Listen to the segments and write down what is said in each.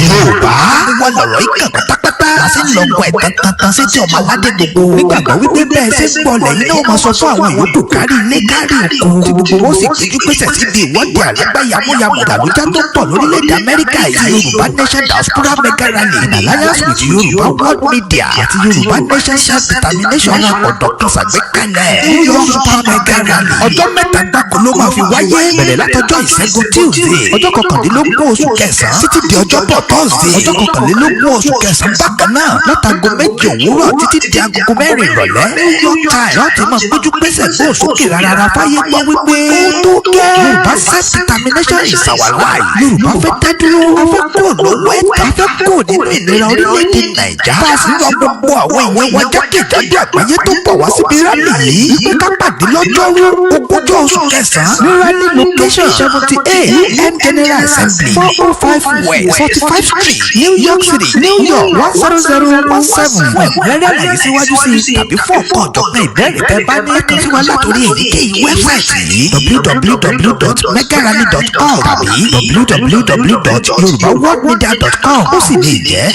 Yorùbá wọn lọ̀rọ̀ ìkàn pátápátá láti ń lọ́gbọ̀n ẹ̀tàn tantan sí tí ọmọ aládé gbogbo nígbàgbọ́ wípé bẹ́ẹ̀ ṣe ń gbọ́ lẹ́yìn náà máa sọ fún àwọn ìyókù kárí ilé kárí òkun tí gbogbo wọn sì péjú pèsè síbi ìwọ́de àlágbá yamuyamu dàlújá tó pọ̀ lórílẹ̀‐èdè Amẹ́ríkà yìí Yorùbá Nation Diaspora Mega Rally in alliance with Yorùbá World Media àti Yorùbá Nation Self Determination ọ̀dọ̀ kan ṣàgbékalẹ̀ New York Super Mega Rally ọjọ́ mẹ́ta gbáko ló máa fi wáyé bẹ̀rẹ̀ látọjọ́ ìṣẹ́gun Tuesday ọjọ́ kọkàndínlógún oṣù kẹsàn-án títí di ọjọ́bọ̀ Thursday ọjọ́ kọkànlélógún oṣù kẹsàn-án bákan náà látago méjì òwúrọ̀ títí di agogo mẹ́rin ìrọ̀lẹ́ New York Times láti máa péjú pésẹ̀ gbóhùn sókè rárá fáyé gbọ́ wípé ó tó gẹ́ Yorùbá Self Determination is our life Yorùbá fẹ́ dádúró a fẹ́ kúrò lọ́wọ́ ẹ̀ta a fẹ́ kúrò nínú ìnira orílẹ̀-èdè Nàìjà bá a sì lọ gbogbo àwọn èèyàn wa jákèjádò àgbáyé tó bọ̀ wá síbi rálì yìí wípé ká pàdé lọ́jọ́rú ogúnjọ́ oṣù kẹsàn-án ní rally location 78 M General Assembly 405 West 45 Street New York City New York 10017 ẹ̀kúnrẹ́rẹ́ àlàyé síwájú sí tàbí fún ọ̀kan ọ̀jọ̀gbọ́n ìbéèrè tẹ́ bá ní ẹ̀kan sí wa látòrí èyíkéyìí wẹ́bsáìtì yìí www.megarally.org tàbí www.yorubaworldmedia.com ó sì lè jẹ́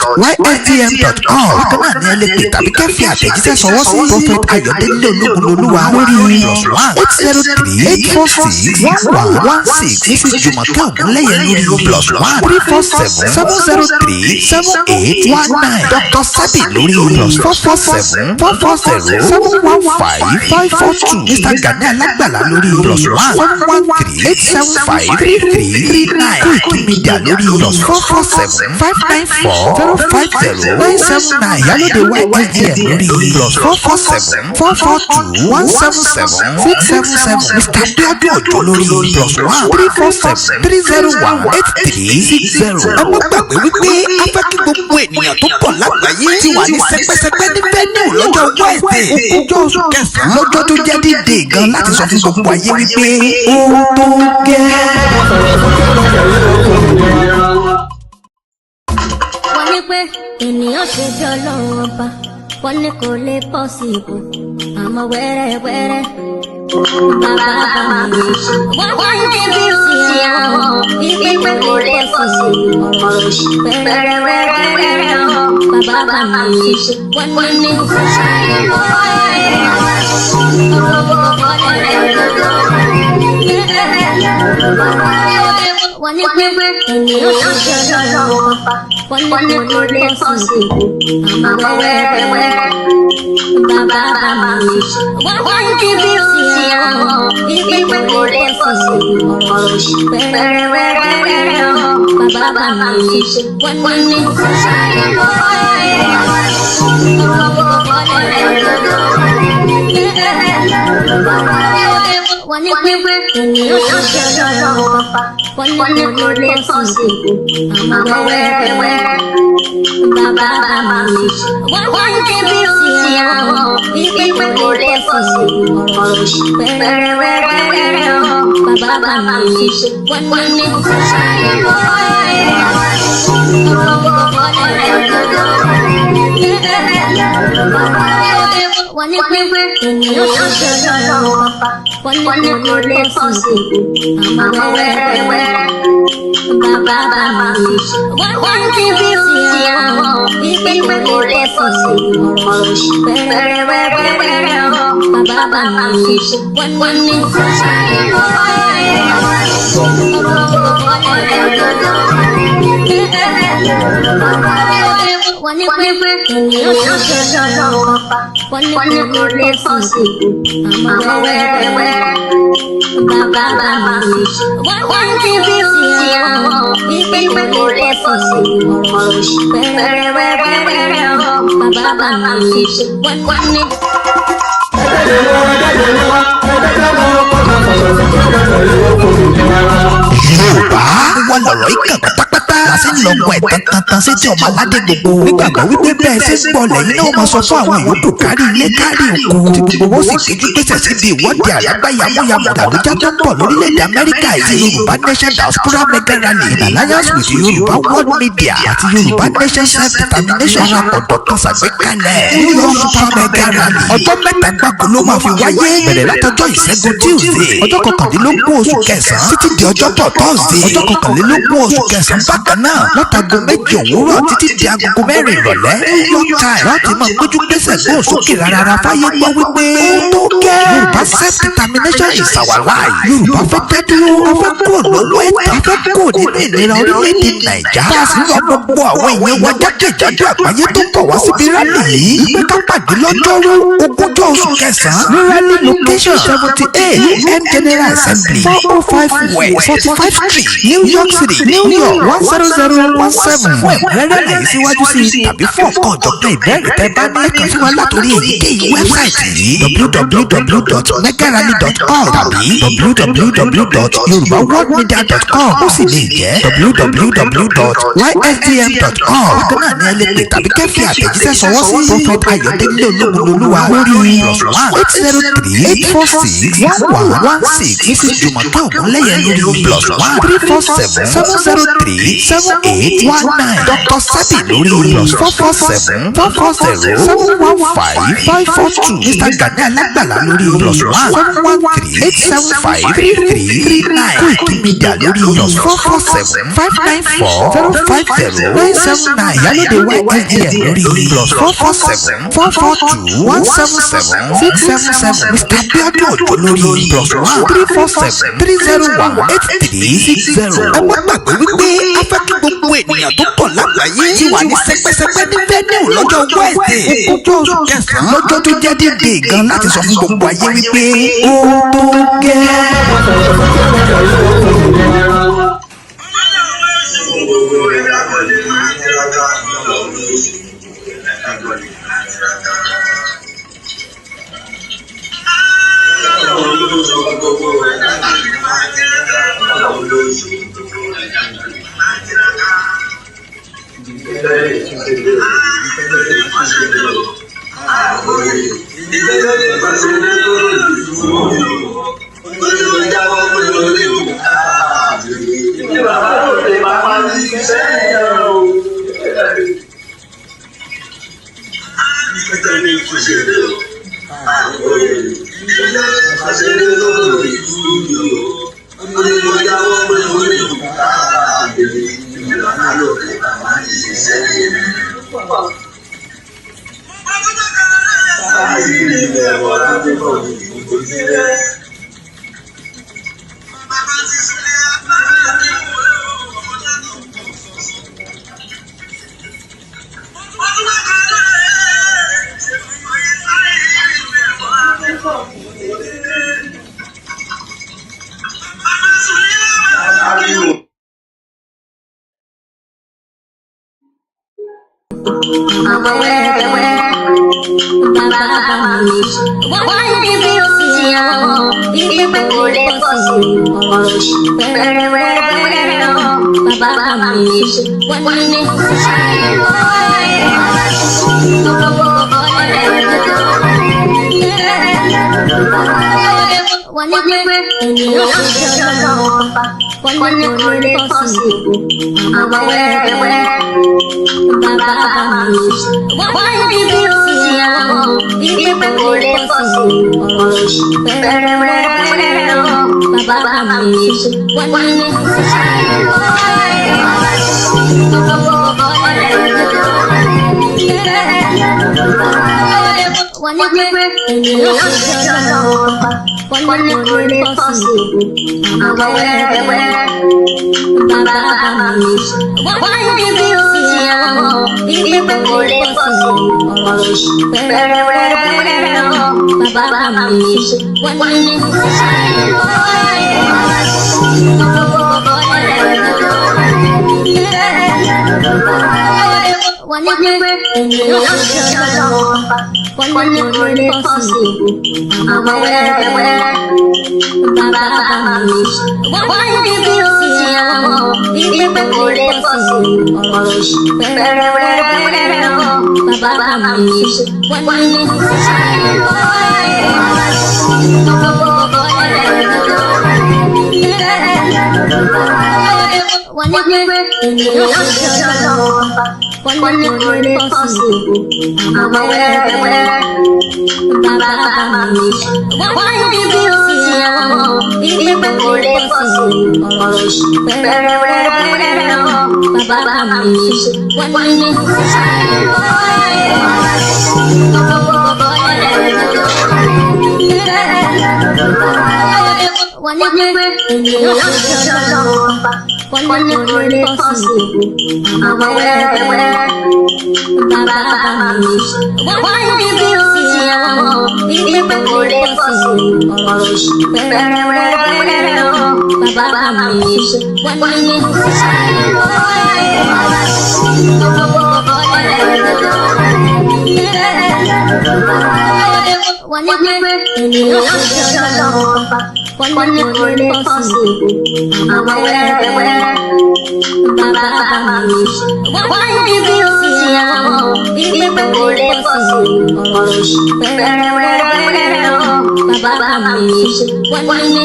www.ysdm.org bákan náà ni ẹ lè pè tàbí kẹ́ fi àtẹ̀jíṣẹ́ sọwọ́ sí Prophet Ayọ̀délé Ológunlolúwa lórí +1-803-846-1116 Mrs. Jùmọ̀kẹ́ Ògúnlẹ́yẹ lórí +1-747-7819 Dr. Sabi lórí +447-440-715-542 Mr. Gani Alágbàlá lórí +1-713-875-3339 Koiki Media lórí +447-594-050-979 Ìyálóde YSDM lórí +447-442-177-677 Mr. Abiodun Ojo lórí +1-347-301-8360. Ẹ má gbàgbé wípé a fẹ́ kí gbogbo ènìyàn tó pọ̀ lágbàáyé ti wà ní sẹpẹsẹpẹ ní venue lọ́jọ́ Wednesday ogúnjọ́ oṣù kẹsàn-án lọ́jọ́ tó jẹ́ dídé gan láti sọ fún gbogbo ayé wípé ó tó gẹ́. Wọ́n ní pé ènìyàn ṣe bí Ọlọ́run ọba wọ́n ní kò lè possible àmọ́ wẹ́rẹ́wẹ́rẹ́ bàbá bá mi ṣe wọ́n ní bí ó ti àwọn ibi kò lè possible wẹ́rẹ́wẹ́rẹ́ bàbá bá mi ṣe wọ́n ní wọ́n ní pé ènìyàn ṣe bí Ọlọ́run ọba wọ́n ní kò lè possible àmọ́ wẹ́rẹ́wẹ́rẹ́ bàbá bá mi ṣe wọ́n ní bí ó ti àwọn ibi kò lè possible wẹ́rẹ́wẹ́rẹ́ bàbá bá mi ṣe wọ́n ní wọ́n ní pé ènìyàn ṣe bí Ọlọ́run ọba wọ́n ní kò lè possible àmọ́ wẹ́rẹ́wẹ́rẹ́ bàbá bá mi ṣe wọ́n ní bí ó ti àwọn ibi kò lè possible wẹ́rẹ́wẹ́rẹ́ bàbá bá mi ṣe wọ́n ní. ní pé ènìyàn ṣe lọ́wọ́ bá wọ́n ní kò lè pọ̀ sí àmọ́ wẹ́rẹ́wẹ́rẹ́ bàbá mi wọ́n ti fi sí àwọn wípé kò lè pọ̀ sí wẹ́rẹ́wẹ́rẹ́ bàbá mi wọ́n ní wọ́n ní pé ènìyàn ṣe lọ́wọ́ bá wọ́n ní kò lè pọ̀ sí àmọ́ wẹ́rẹ́wẹ́rẹ́ bàbá mi wọ́n ti fi sí àwọn wípé kò lè pọ̀ sí wẹ́rẹ́wẹ́rẹ́ bàbá mi wọ́n ní. Yorùbá wọn lọ̀rọ̀ ìkàn pátápátá láti lọ́gbọ̀n ẹ̀tàn tantan sétí ọmọ aládé gbogbo nígbàgbọ́ wípé bẹ́ẹ̀ ṣe ń gbọ́ lẹ́yìn náà máa sọ fún àwọn yòókù kárí ilé kárí òkun tí gbogbo wọn sì péjú pèsè síbi ìwọ́de àlágbá yamuyamu dàrúdá tó ń bọ̀ lórílẹ̀‐èdè Amẹ́ríkà yìí Yorùbá Nation Diaspora Mega Rally in alliance with Yorùbá World Media àti Yorùbá Nation Self-Determination rapọ̀dọ̀ kan ṣàgbékalẹ̀ New York Super Mega Rally ọjọ́ mẹ́ta gbáko ló máa fi wáyé bẹ̀rẹ̀ látọjọ́ ìṣẹ́gun Tuesday ọjọ́ kọkàndínlógún oṣù kẹsàn-án títí di ọjọ́bọ̀ Thursday ọjọ́ kọkànlélógún oṣù kẹsàn-án bákan náà látago méjì òwúrọ̀ títí di agogo mẹ́rin ìrọ̀lẹ́ New York Times láti máa péjú pésẹ̀ gbóhùn sókè rárá fáyé gbọ́ wípé ó tó gẹ́ Yorùbá self-determination is our life Yorùbá fẹ́ tẹ́dúró a fẹ́ kúrò lọ́wọ́ ẹ̀tàn a fẹ́ kúrò nínú ìnira orílẹ̀-èdè Nàìjà tá a sì rọ gbogbo àwọn èèyàn wa jákèjádò àgbáyé tó bọ̀ wá síbi rálì yìí ìgbé ká pàdé lọ́jọ́rú ogúnjọ́ oṣù kẹsàn-án ní rally location 78 UN General Assembly 405 West 45th Street New York City New York 10017 fún ẹ̀kúnrẹ́rẹ́ àyè síwájú sí i tàbí fún ọ̀kan ọ̀jọ̀gbọ́n ìbéèrè tẹ́ bá ní ẹ̀kan sí wa látòrí èyíkéyìí wẹ́bsáìtì yìí www.megarally.org tàbí www.yorubaworldmedia.com ó sì lè jẹ́ www.ysdm.org bákan náà ni ẹ lè pè tàbí kẹ́fì àtẹ̀jíṣẹ́ sọwọ́ sí Prophet Ayọ̀délé Olúmulolúwa lórí +1-803-846-1116 Mrs. Jùmọ̀kẹ́ Ògúnlẹ́yẹ lórí +1-347-708-1819 Dr. Sabi lórí +447-440-715-542 Mr. Gani Alágbàlá lórí +1-713-875-3339 Koiki Media lórí +447-594-050-979 Ìyálóde YSDM lórí +447-442-177-677 Mr. Abiodun Ojo lórí +1-347-301-8360 ẹ má gbàgbé wípé a fẹ́ kí gbogbo ènìyàn tó pọ̀ lágbàáyé ti wà ní sẹ́pẹ́sẹ́pẹ́ ní venue lọ́jọ́ Wednesday ogúnjọ́ oṣù kẹsàn-án lọ́jọ́ tó jẹ́ dídé gan láti sọ fún gbogbo ayé wípé ó tó gẹ́. Wọ́n ní pé ènìyàn ṣe lọ́wọ́ bá wọ́n ní kò lè possible. Àmọ́ wẹ́rẹ́wẹ́rẹ́ bàbá bá mi ṣe. Wọ́n ní bí ó ti àwọn ìgbé kò lè possible. Wẹ́rẹ́wẹ́rẹ́ bàbá bá mi ṣe. Wọ́n ní wọ́n ní pé ènìyàn ṣe ọlọ́wọ́ wọ́n ní kò lè possible. Àmọ́ wẹ́rẹ́wẹ́rẹ́ bàbá bá mi ṣe. Wọ́n ní bí ó ti àwọn ìgbé kò lè possible. Wẹ́rẹ́wẹ́rẹ́ bàbá bá mi ṣe. Wọ́n ní wọ́n ní pé ènìyàn ṣe ọlọ́wọ́ wọ́n ní kò lè possible. Àmọ́ wẹ́rẹ́wẹ́rẹ́ bàbá bá mi ṣe. Wọ́n ní bí ó ti àwọn ìgbé kò lè possible. Wẹ́rẹ́wẹ́rẹ́ bàbá bá mi ṣe. Wọ́n ní wọ́n ní pé ènìyàn ṣe ọlọ́wọ́ wọ́n ní kò lè possible. Àmọ́ wẹ́rẹ́wẹ́rẹ́ bàbá bá mi ṣe. Wọ́n ní bí ó ti àwọn ìgbé kò lè possible. Wẹ́rẹ́wẹ́rẹ́ bàbá bá mi ṣe. Wọ́n ní wọ́n ní pé ènìyàn ṣe ọlọ́wọ́ wọ́n ní kò lè possible. Àmọ́ wẹ́rẹ́wẹ́rẹ́ bàbá bá mi ṣe. Wọ́n ní bí ó ti àwọn ìgbé kò lè possible. Wẹ́rẹ́wẹ́rẹ́ bàbá bá mi ṣe. Wọ́n ní wọ́n ní pé ènìyàn ṣe ọlọ́wọ́ wọ́n ní kò lè possible. Àmọ́ wẹ́rẹ́wẹ́rẹ́ bàbá bá mi ṣe. Wọ́n ní bí ó ti àwọn ìgbé kò lè possible. Wẹ́rẹ́wẹ́rẹ́ bàbá bá mi ṣe. Wọ́n ní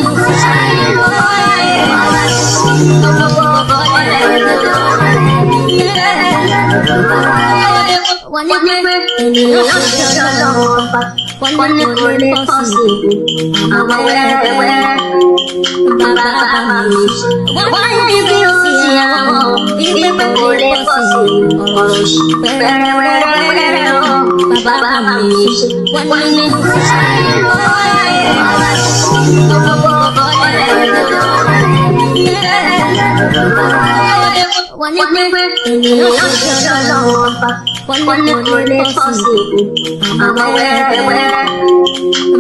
wọ́n ní pé ènìyàn ṣe ọlọ́wọ́ wọ́n ní kò lè possible. Àmọ́ wẹ́rẹ́wẹ́rẹ́ bàbá bá mi ṣe. Wọ́n ní bí ó ti àwọn ìgbé kò lè possible. Wẹ́rẹ́wẹ́rẹ́ bàbá bá mi ṣe. Wọ́n ní wọ́n ní pé ènìyàn ṣe ọlọ́wọ́ wọ́n ní kò lè possible. Àmọ́ wẹ́rẹ́wẹ́rẹ́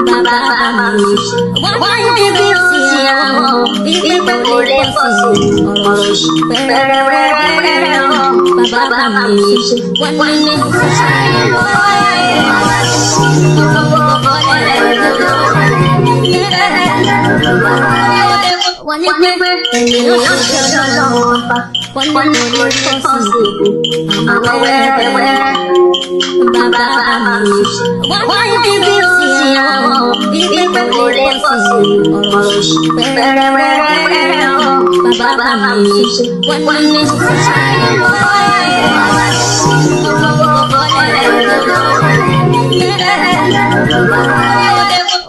bàbá bá mi ṣe. Wọ́n ní bí ó ti àwọn ìgbé kò lè possible. Wẹ́rẹ́wẹ́rẹ́ bàbá bá mi ṣe. Wọ́n ní wọ́n ní pé ènìyàn ṣe ọlọ́wọ́ wọ́n ní kò lè possible. Àmọ́ wẹ́rẹ́wẹ́rẹ́ bàbá bá mi ṣe. Wọ́n ní bí ó ti àwọn ìgbé kò lè possible. Wẹ́rẹ́wẹ́rẹ́ bàbá bá mi ṣe. Wọ́n ní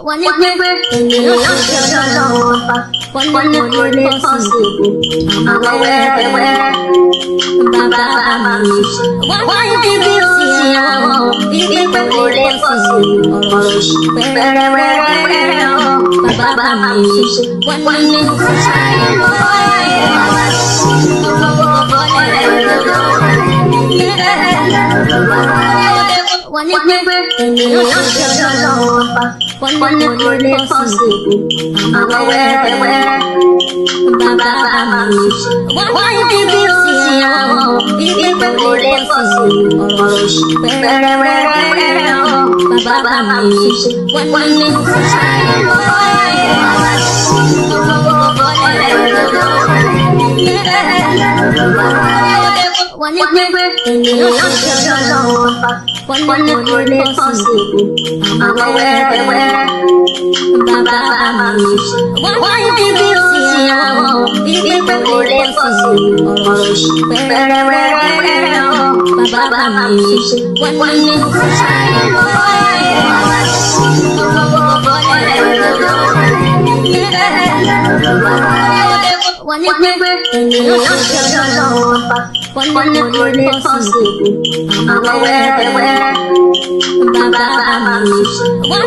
wọ́n ní pé ènìyàn ṣe ọlọ́wọ́ wọ́n ní kò lè possible. Àmọ́ wẹ́rẹ́wẹ́rẹ́ bàbá bá mi ṣe. Wọ́n ní bí ó ti àwọn ìgbé kò lè possible. Wẹ́rẹ́wẹ́rẹ́ bàbá bá mi ṣe. Wọ́n ní wọ́n ní pé ènìyàn ṣe ọlọ́wọ́ wọ́n ní kò lè possible. Àmọ́ wẹ́rẹ́wẹ́rẹ́ bàbá bá mi ṣe. Wọ́n ní bí ó ti àwọn ìgbé kò lè possible. Wẹ́rẹ́wẹ́rẹ́ bàbá bá mi ṣe. Wọ́n ní wọ́n ní pé ènìyàn ṣe bí ọlọ́run ọba wọ́n ní kò lè pọ̀ sí i àmọ́ wẹ́rẹ́wẹ́rẹ́ bàbá mi wọ́n ní bí ó sì àwọn bíbí pé kò lè pọ̀ sí i ọ̀rọ̀ òṣì wẹ́rẹ́wẹ́rẹ́ bàbá mi wọ́n ní wọ́n ní pé ènìyàn ṣe bí ọlọ́run ọba wọ́n ní kò lè pọ̀ sí i àmọ́ wẹ́rẹ́wẹ́rẹ́ bàbá mi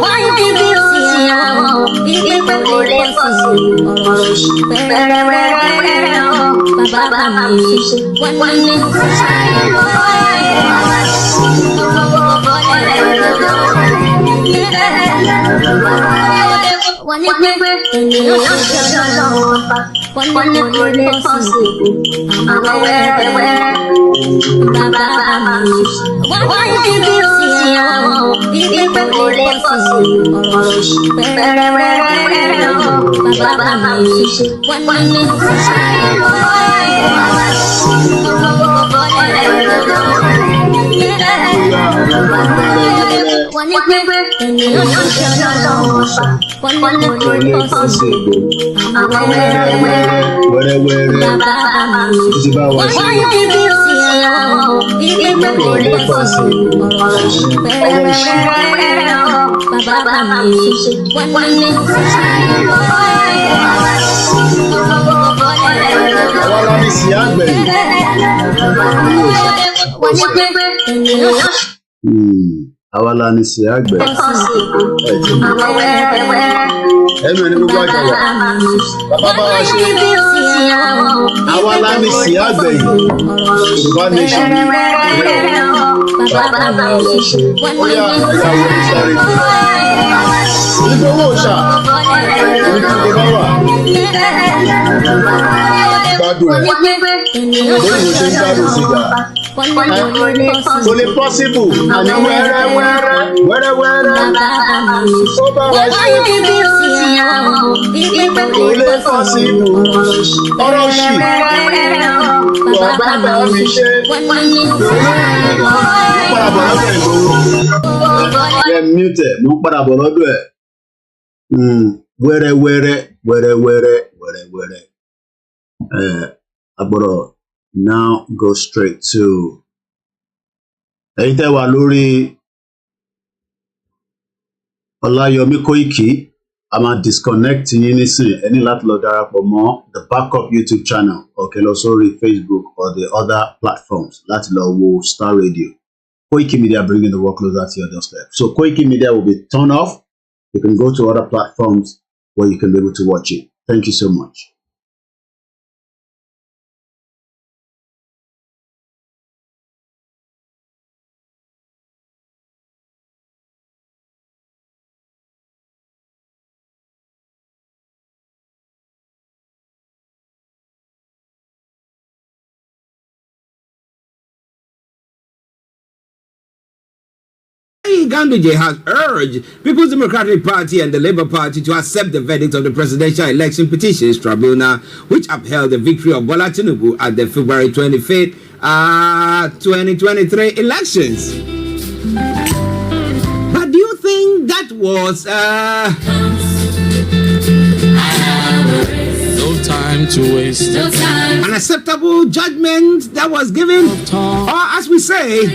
wọ́n ní bí ó sì àwọn bíbí pé kò lè pọ̀ sí i ọ̀rọ̀ òṣì wẹ́rẹ́wẹ́rẹ́ bàbá mi wọ́n ní wọ́n ní pé ènìyàn ṣe bí ọlọ́run ọba wọ́n ní kò lè pọ̀ sí i àmọ́ wẹ́rẹ́wẹ́rẹ́ bàbá mi wọ́n ní bí ó sì àwọn bíbí pé kò lè pọ̀ sí i ọ̀rọ̀ òṣì wẹ́rẹ́wẹ́rẹ́ bàbá mi wọ́n ní. Wọ́n ní pé ènìyàn ṣe bí ọlọ́run ọba wọ́n ní kò lè pọ̀ sí i àmọ́ wẹ́rẹ́wẹ́rẹ́ bàbá mi wọ́n ní bí ó sì àwọn bíbí pé kò lè pọ̀ sí i ọ̀rọ̀ òṣì wẹ́rẹ́wẹ́rẹ́ bàbá mi wọ́n ní. Àwọn alábìsí àgbẹ̀ àwa la ní sí àgbẹ̀ ẹnu ẹni gbogbo àjàwà bàbá bá wa ṣe àwa la ní sí àgbẹ̀ yìí Yorùbá nation bàbá ó yà ẹ̀yà wo ní sáré ìgbówó ṣá orí tí mo bá wà gbádùn ẹ̀ lórí mo ṣe ń gbádùn sìgá kò lè possible àní wẹ́rẹ́wẹ́rẹ́ ó bá wá ṣe kò lè possible ọ̀rọ̀ òṣì bàbá mi ṣe padà bọ̀ lọ́dọ̀ ìgbòho yẹ mute mo ń padà bọ̀ lọ́dọ̀ ẹ̀ wẹ́rẹ́wẹ́rẹ́ agbọ́dọ̀ now go straight to ẹ̀yin tẹ́ wà lórí Ọláyọmí Kóìkì a máa disconnect yín nísìn ẹ ní láti lọ darapọ̀ mọ́ the backup YouTube channel ọ̀kẹ́ lọ sórí Facebook or the other platforms láti lọ wo Star Radio. Koiki Media bringing the work closer to your doorstep. So Koiki Media will be turned off. You can go to other platforms where you can be able to watch it. Thank you so much. Ganduje has urged People's Democratic Party and the Labour Party to accept the verdict of the Presidential Election Petitions Tribunal, which upheld the victory of Bola Tinubu at the February 25th, 2023 elections. But do you think that was time to waste. No time. an acceptable judgment that was given? Or as we say, 1,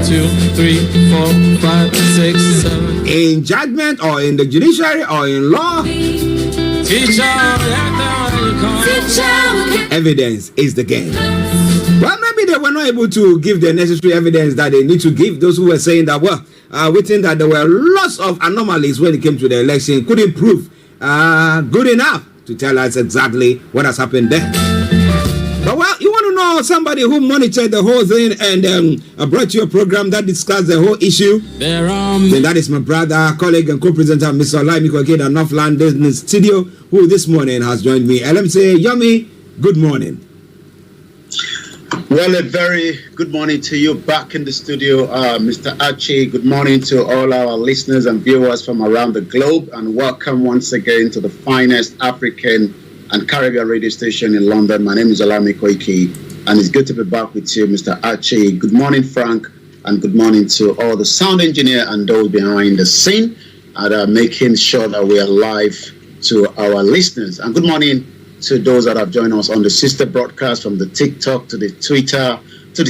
2, 3, 4, 5, 6, 7. in judgment or in the judiciary or in law, evidence is the game. Well, maybe they were not able to give the necessary evidence that they need to give. Those who were saying that, well, we think that there were lots of anomalies when it came to the election, couldn't prove good enough to tell us exactly what has happened there. But well, you want to know somebody who monitored the whole thing and brought you a program that discussed the whole issue? Then that is my brother, colleague, and co-presenter, Mr. OLAYOMI KOIKI judgement, Northland in the studio, who this morning has joined me. And let me say, Yomi, good morning. Well, a very good morning to you back in the studio, Mr. Archie. Good morning to all our listeners and viewers from around the globe, and welcome once again to the finest African and Caribbean radio station in London. My name is OLAYOMI KOIKI And it's good to be back with you, Mr. Archie. Good morning, Frank, and good morning to all the sound engineer and those behind the scene and making sure that we are live to our listeners. And good morning to those that have joined us on the sister broadcast from the TikTok to the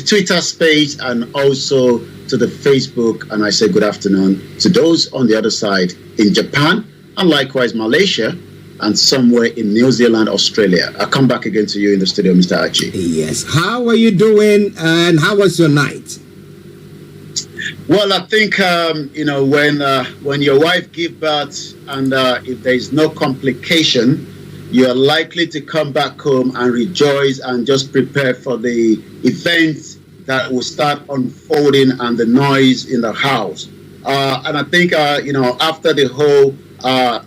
Twitter space and also to the Facebook. And I say good afternoon to those on the other side in Japan and likewise Malaysia and somewhere in New Zealand, Australia. I'll come back again to you in the studio, Mr. Archie. Yes. How are you doing and how was your night? Well, I think, when your wife gives birth and if there is no complication, you're likely to come back home and rejoice and just prepare for the events that will start unfolding and the noise in the house. And I think, after the whole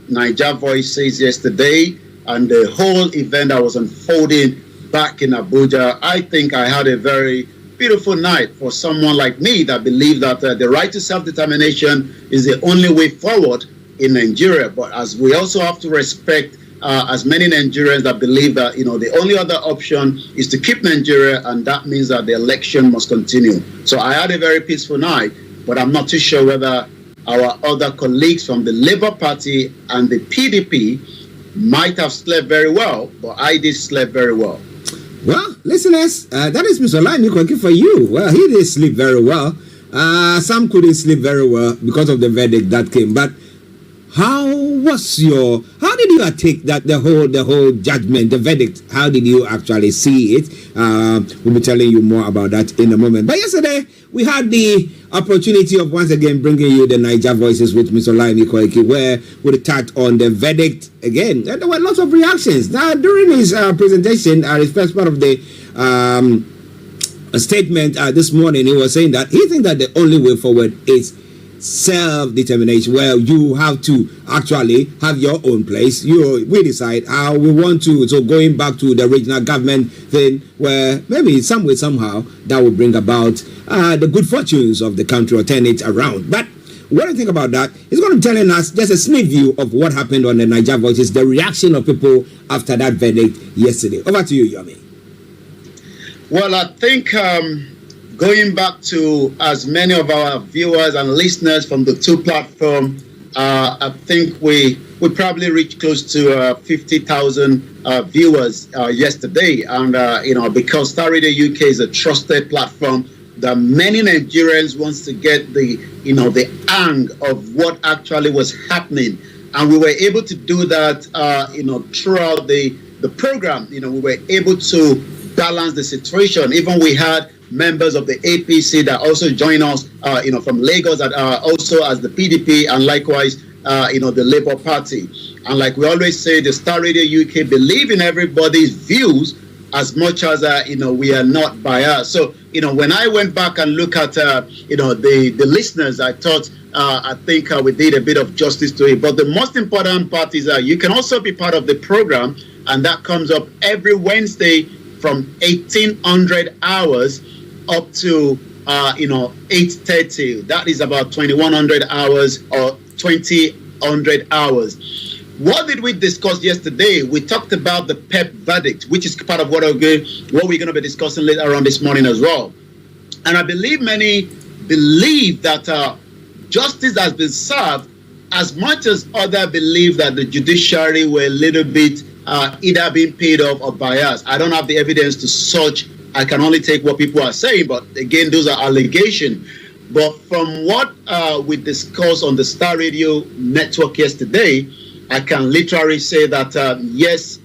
Niger Voices yesterday and the whole event that was unfolding back in Abuja, I think I had a very beautiful night for someone like me that believe that the right to self-determination is the only way forward in Nigeria. But as we also have to respect as many Nigerians that believe that, the only other option is to keep Nigeria, and that means that the election must continue. So I had a very peaceful night, but I'm not too sure whether our other colleagues from the Labour Party and the PDP might have slept very well, but I did sleep very well. Well, listeners, that is Mr. OLAYOMI KOIKI for you. Well, he did sleep very well. Some couldn't sleep very well because of the verdict that came. But how did you take that the whole judgment, the verdict? How did you actually see it? We'll be telling you more about that in a moment. But yesterday we had the opportunity of once again bringing you the Niger Voices with Mr. OLAYOMI KOIKI, where we touched on the verdict again. There were lots of reactions. Now during his presentation, his first part of the statement this morning, he was saying that he thinks that the only way forward is self-determination, where you have to actually have your own place. We decide how we want to. So going back to the regional government thing, where maybe some way somehow that will bring about the good fortunes of the country or turn it around. But what do you think about that? He's going to be telling us just a sneak view of what happened on the Niger Voices, the reaction of people after that verdict yesterday. Over to you, Yomi. Well, I think going back to as many of our viewers and listeners from the two platforms, I think we probably reached close to 50,000 viewers yesterday. And, because STARR Radio UK is a trusted platform that many Nigerians wants to get the hang of what actually was happening. And we were able to do that, throughout the program. We were able to balance the situation. Even we had members of the APC that also join us, from Lagos, that are also as the PDP, and likewise, the Labour Party. And like we always say, the STARR Radio UK believe in everybody's views as much as, we are not biased. So, when I went back and look at, the listeners, I thought, I think we did a bit of justice to it. But the most important part is that you can also be part of the program, and that comes up every Wednesday from 1800 hours up to 8:30. That is about 2100 hours or 2000 hours. What did we discuss yesterday? We talked about the PEP verdict, which is part of what we're going to be discussing later on this morning as well. And I believe many believe that justice has been served, as much as others believe that the judiciary were a little bit either being paid off or biased. I don't have the evidence to such. I can only take what people are saying, but again, those are allegations. But from what we discussed on the STARR Radio network yesterday, I can literally say that yes,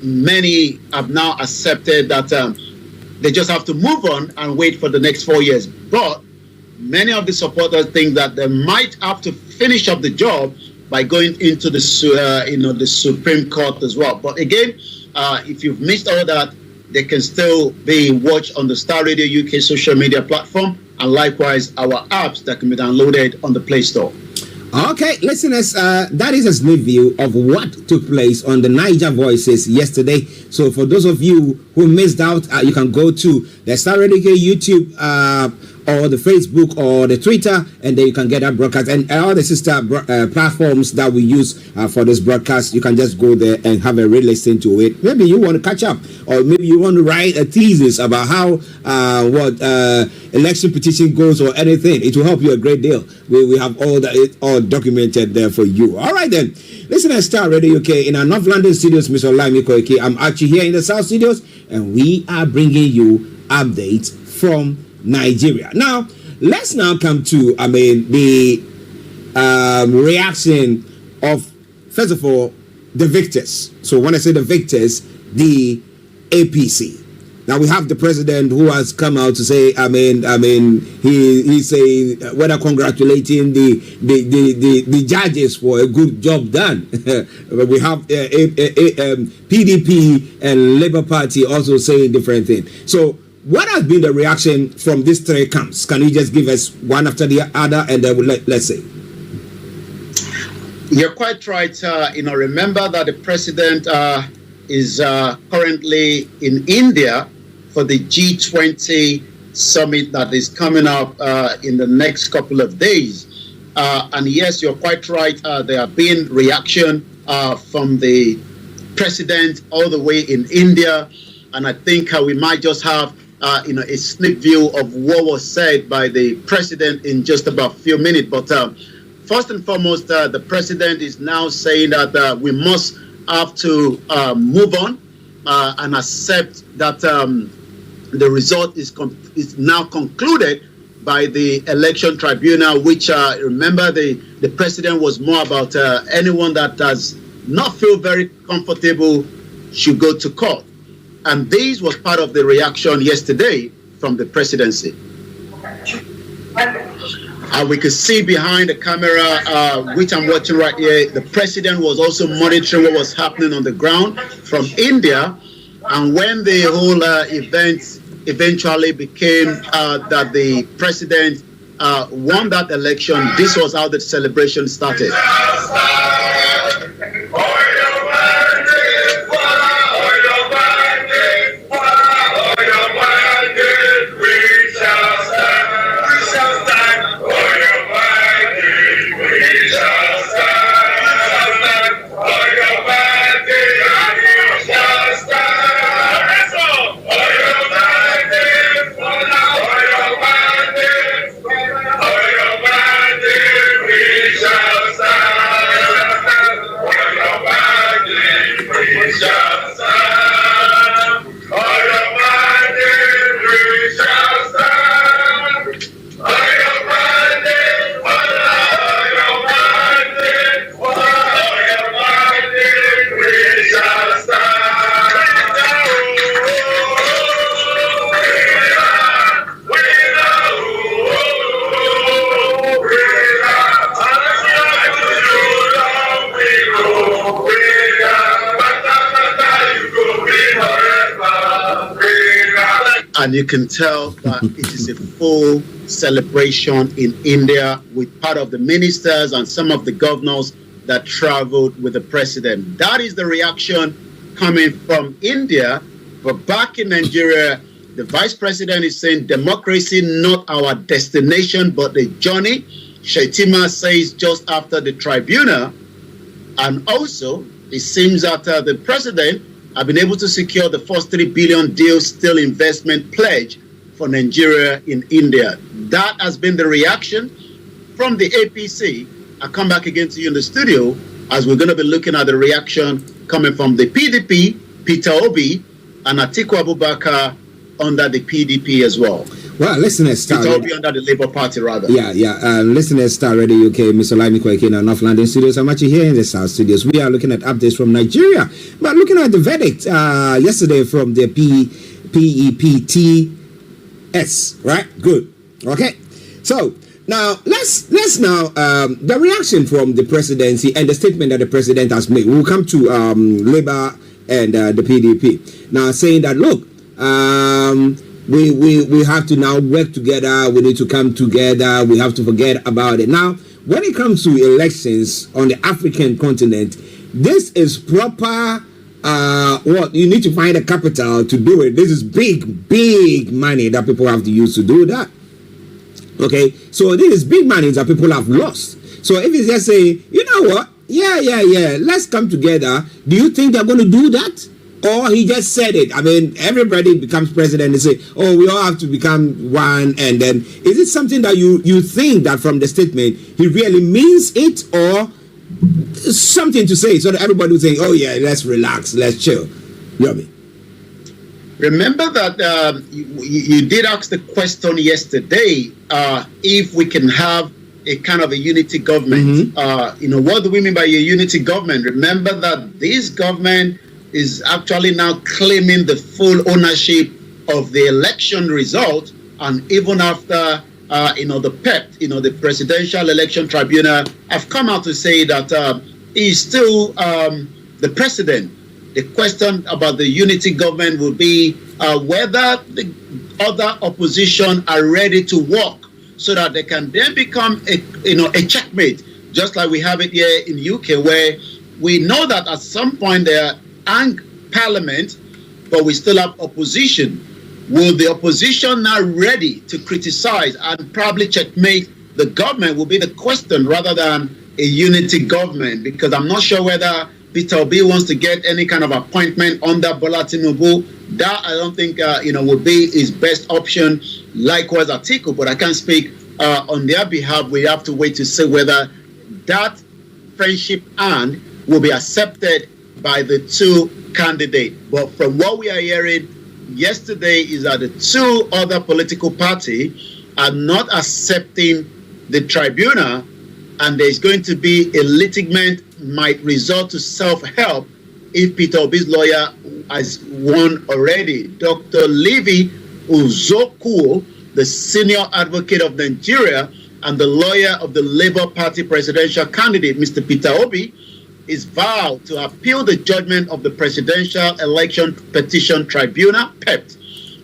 many have now accepted that they just have to move on and wait for the next 4 years. But many of the supporters think that they might have to finish up the job by going into the Supreme Court as well. But again, if you've missed all that, they can still be watched on the STARR Radio UK social media platform, and likewise our apps that can be downloaded on the Play Store. Okay, listeners, that is a sneak view of what took place on the Niger Voices yesterday. So for those of you who missed out, you can go to the STARR Radio UK YouTube or the Facebook or the Twitter, and then you can get that broadcast. And all the sister platforms that we use for this broadcast, you can just go there and have a re-listen to it. Maybe you want to catch up, or maybe you want to write a thesis about how election petition goes or anything. It will help you a great deal. We have all that all documented there for you. All right then. Listen to Star Radio UK in our North London studios, Mr. OLAYOMI Koiki. I'm Archie here in the South studios, and we are bringing you updates from Nigeria. Now, let's now come to, the reaction of, first of all, the victors. So when I say the victors, the APC. Now we have the president who has come out to say, he's saying whether congratulating the judges for a good job done. We have PDP and Labour Party also saying different things. So what has been the reaction from these three camps? Can you just give us one after the other, and then let's say? You're quite right. Remember that the president is currently in India for the G20 summit that is coming up in the next couple of days. And yes, you're quite right. There have been reaction from the president all the way in India. And I think we might just have a sneak view of what was said by the president in just about a few minutes. But first and foremost, the president is now saying that we must have to move on and accept that the result is now concluded by the election tribunal, which remember the president was more about anyone that does not feel very comfortable should go to court. And this was part of the reaction yesterday from the presidency. We could see behind the camera, which I'm watching right here, the president was also monitoring what was happening on the ground from India. And when the whole event eventually became that the president won that election, this was how the celebration started. And you can tell that it is a full celebration in India with part of the ministers and some of the governors that traveled with the president. That is the reaction coming from India. But back in Nigeria, the vice president is saying democracy not our destination but the journey. Shetima says just after the tribunal. And also, it seems that the president have been able to secure the first 3 billion deal still investment pledge for Nigeria in India. That has been the reaction from the APC. I'll come back again to you in the studio as we're going to be looking at the reaction coming from the PDP, Peter Obi, and Atiku Abubakar under the PDP as well. Well, listeners, Star Radio under the Labour Party, rather. Listeners, Star Radio UK, Mr. OLAYOMI Koiki in our North London studios. I'm actually here in the South studios. We are looking at updates from Nigeria, but looking at the verdict yesterday from the PEPTS. Right? Good. Okay. So now let's now the reaction from the presidency and the statement that the president has made. We'll come to Labour and the PDP now saying that look. We have to now work together. We need to come together. We have to forget about it. Now, when it comes to elections on the African continent, this is proper. You need to find a capital to do it. This is big money that people have to use to do that. Okay, so this is big money that people have lost. So if he's just saying, you know what, yeah, let's come together, do you think they're going to do that? Or he just said it? I mean, everybody becomes president and say, oh, we all have to become one. And then is it something that you think that from the statement he really means it, or something to say so that everybody will say, oh yeah, let's relax, let's chill? You know what I mean? Remember that you did ask the question yesterday, if we can have a kind of a unity government. What do we mean by a unity government? Remember that this government is actually now claiming the full ownership of the election result, and even after the PEP, the Presidential Election Tribunal, have come out to say that he's still the president. The question about the unity government will be whether the other opposition are ready to work so that they can then become a checkmate, just like we have it here in UK, where we know that at some point there are parliament, but we still have opposition. Will the opposition now ready to criticize and probably checkmate the government will be the question, rather than a unity government, because I'm not sure whether Peter Obi wants to get any kind of appointment under Bola Tinubu. That I don't think would be his best option. Likewise, Atiku, but I can't speak on their behalf. We have to wait to see whether that friendship and will be accepted by the two candidates. But from what we are hearing yesterday is that the two other political parties are not accepting the tribunal, and there's going to be a litigant might resort to self-help if Peter Obi's lawyer has won already. Dr. Levi Uzokuo, the senior advocate of Nigeria and the lawyer of the Labour Party presidential candidate, Mr. Peter Obi, is vowed to appeal the judgment of the Presidential Election Petition Tribunal, PEP,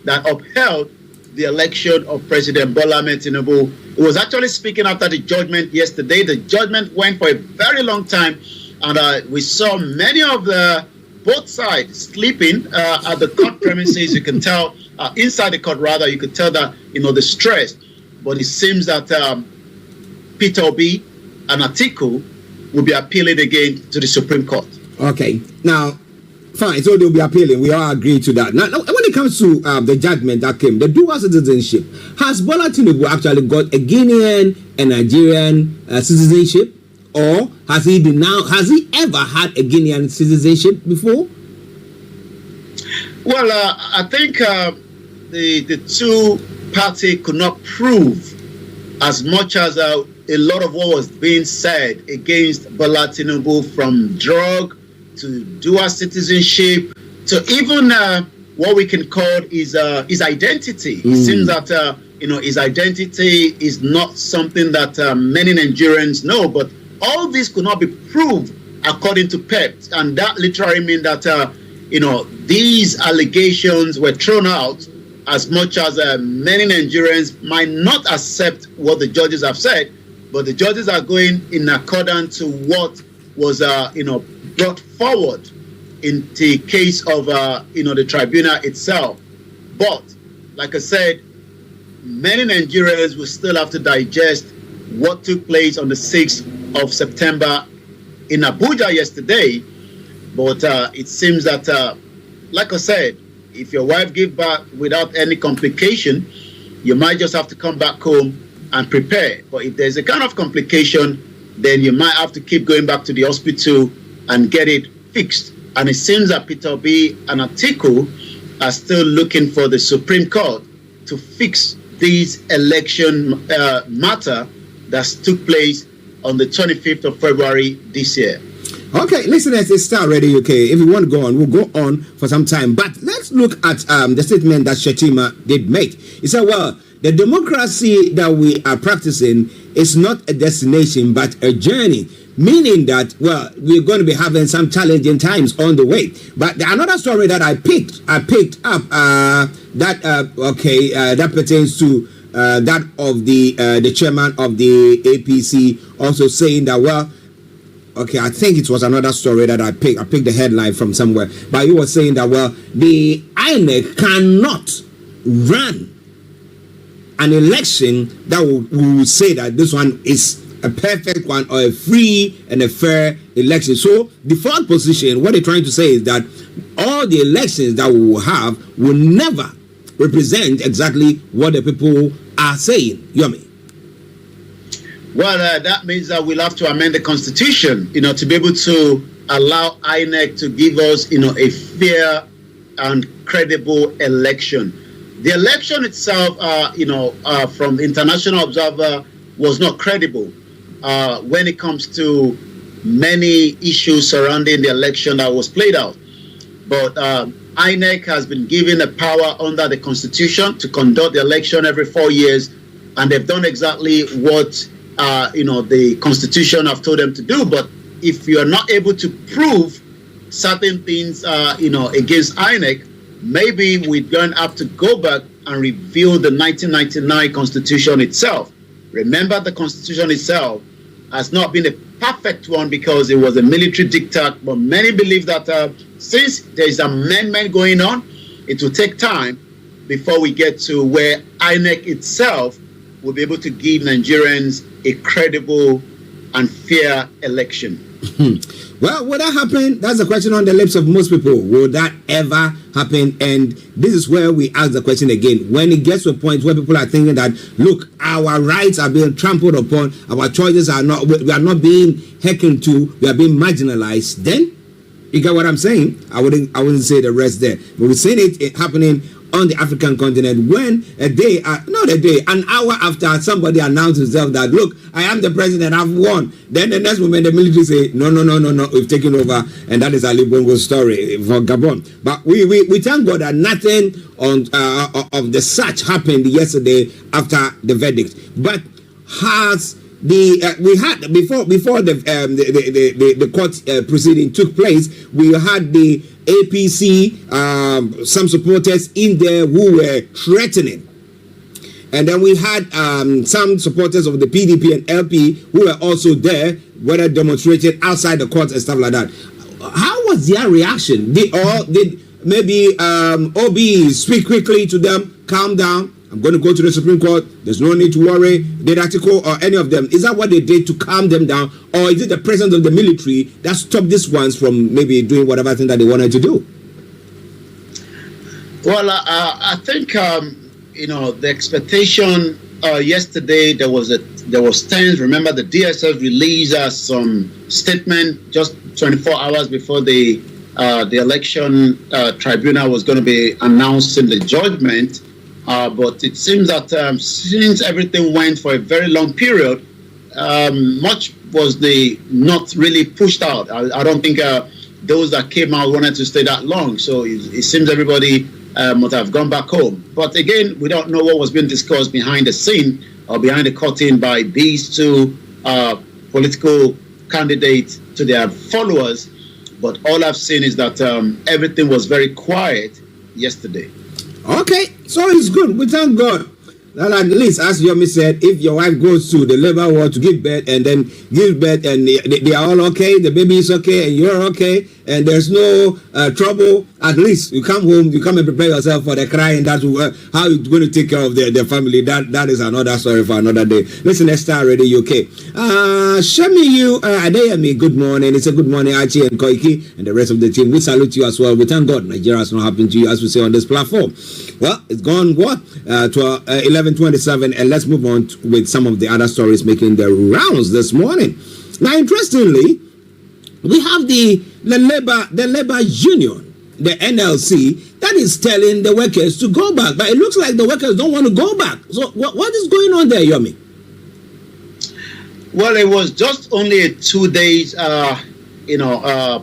that upheld the election of President Bola Ahmed Tinubu. He was actually speaking after the judgment yesterday. The judgment went for a very long time, and we saw many of both sides sleeping at the court premises. You can tell, inside the court rather, you could tell that, the stress. But it seems that Peter Obi and Atiku will be appealing again to the Supreme Court. Okay, now, fine, so they'll be appealing. We all agree to that. Now when it comes to the judgment that came, the dual citizenship, has Bola Tinubu actually got a Guinean and Nigerian citizenship, or has he ever had a Guinean citizenship before? Well, I think the two parties could not prove, as much as a lot of what was being said against Bola Tinubu, from drug to dual citizenship to even what we can call his identity. It seems that his identity is not something that many Nigerians know, but all this could not be proved according to PEP, and that literally means that these allegations were thrown out, as much as many Nigerians might not accept what the judges have said, but the judges are going in accordance to what was brought forward in the case of the tribunal itself. But like I said, many Nigerians will still have to digest what took place on the 6th of September in Abuja yesterday. But it seems that, like I said, if your wife gives birth without any complication, you might just have to come back home and prepare. But if there's a kind of complication, then you might have to keep going back to the hospital and get it fixed. And it seems that Peter Obi and Atiku are still looking for the Supreme Court to fix this election matter that took place on the 25th of February this year. Okay, listeners, it's STARR Radio UK. If you want to go on, we'll go on for some time. But let's look at the statement that Shetima did make. He said, well, the democracy that we are practicing is not a destination, but a journey. Meaning that, well, we're going to be having some challenging times on the way. But another story that I picked up that pertains to that of the chairman of the APC, also saying that, well, okay, I think it was another story that I picked. I picked the headline from somewhere, but he was saying that, well, the INEC cannot run an election that we will say that this one is a perfect one or a free and a fair election. So the fourth position, what they're trying to say is that all the elections that we will have will never represent exactly what the people are saying. Yomi. Well, that means that we'll have to amend the constitution, to be able to allow INEC to give us, a fair and credible election. The election itself, from international observer, was not credible when it comes to many issues surrounding the election that was played out. But INEC has been given a power under the constitution to conduct the election every 4 years, and they've done exactly what the constitution have told them to do. But if you are not able to prove certain things, against INEC, maybe we're going to have to go back and review the 1999 constitution itself. Remember, the constitution itself has not been a perfect one because it was a military diktat, but many believe that since there is amendment going on, it will take time before we get to where INEC itself will be able to give Nigerians a credible and fair election. Well, will that happen? That's the question on the lips of most people. Will that ever happen? And this is where we ask the question again. When it gets to a point where people are thinking that, look, our rights are being trampled upon, our choices are not, we are not being hearkened to, we are being marginalized, then you get what I'm saying? I wouldn't say the rest there. But we're seeing it happening on the African continent when an hour after somebody announced himself that, look, I am the president, I've won. Then the next moment the military say, no, we've taken over. And that is Ali Bongo's story for Gabon. But we thank God that nothing of the such happened yesterday after the verdict. But has we had before the court proceeding took place, we had the APC, some supporters in there who were threatening. And then we had some supporters of the PDP and LP who were also there, whether demonstrated outside the court and stuff like that. How was their reaction? Did maybe OB speak quickly to them, calm down, I'm going to go to the Supreme Court, there's no need to worry, did article or any of them? Is that what they did to calm them down? Or is it the presence of the military that stopped these ones from maybe doing whatever thing that they wanted to do? Well, I think, the expectation yesterday, there was tense. Remember, the DSS released some statement just 24 hours before the election tribunal was going to be announcing the judgment. But it seems that since everything went for a very long period, much was not really pushed out. I don't think those that came out wanted to stay that long. So it seems everybody must have gone back home. But again, we don't know what was being discussed behind the scene or behind the curtain by these two political candidates to their followers. But all I've seen is that everything was very quiet yesterday. Okay, so it's good. We thank God that at least, as Yomi said, if your wife goes to the labor ward to give birth and then give birth and they are all okay, the baby is okay and you're okay and there's no trouble, at least you come home, you come and prepare yourself for the crying. That's how you're going to take care of their family. That is another story for another day. Listen, STARR Radio UK. Shemi Adeyemi, good morning. It's a good morning, Archie and Koiki and the rest of the team. We salute you as well. We thank God Nigeria has not happened to you, as we say on this platform. Well, it's gone what? To 11:27, and let's move on with some of the other stories making the rounds this morning. Now, interestingly, we have the labor union, the NLC, that is telling the workers to go back, but it looks like the workers don't want to go back. So what is going on there, Yomi? Well, it was just only a 2 days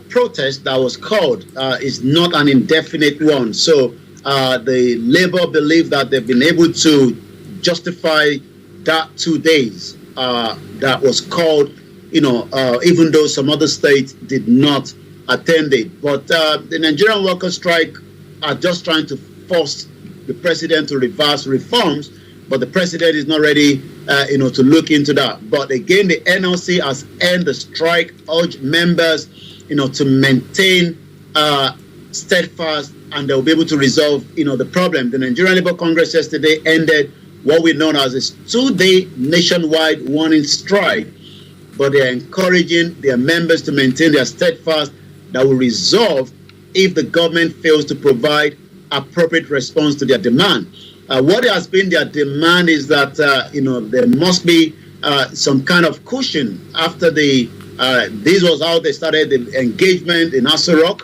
protest that was called. It's not an indefinite one. So the labor believe that they've been able to justify that 2 days that was called, even though some other states did not attend it. But the Nigerian workers' strike are just trying to force the president to reverse reforms, but the president is not ready, to look into that. But again, the NLC has ended the strike, urged members, to maintain steadfast, and they'll be able to resolve, the problem. The Nigerian Labour Congress yesterday ended what we know as a 2-day nationwide warning strike, but they are encouraging their members to maintain their steadfast that will resolve if the government fails to provide appropriate response to their demand. What has been their demand is that there must be some kind of cushion after this was how they started the engagement in Aso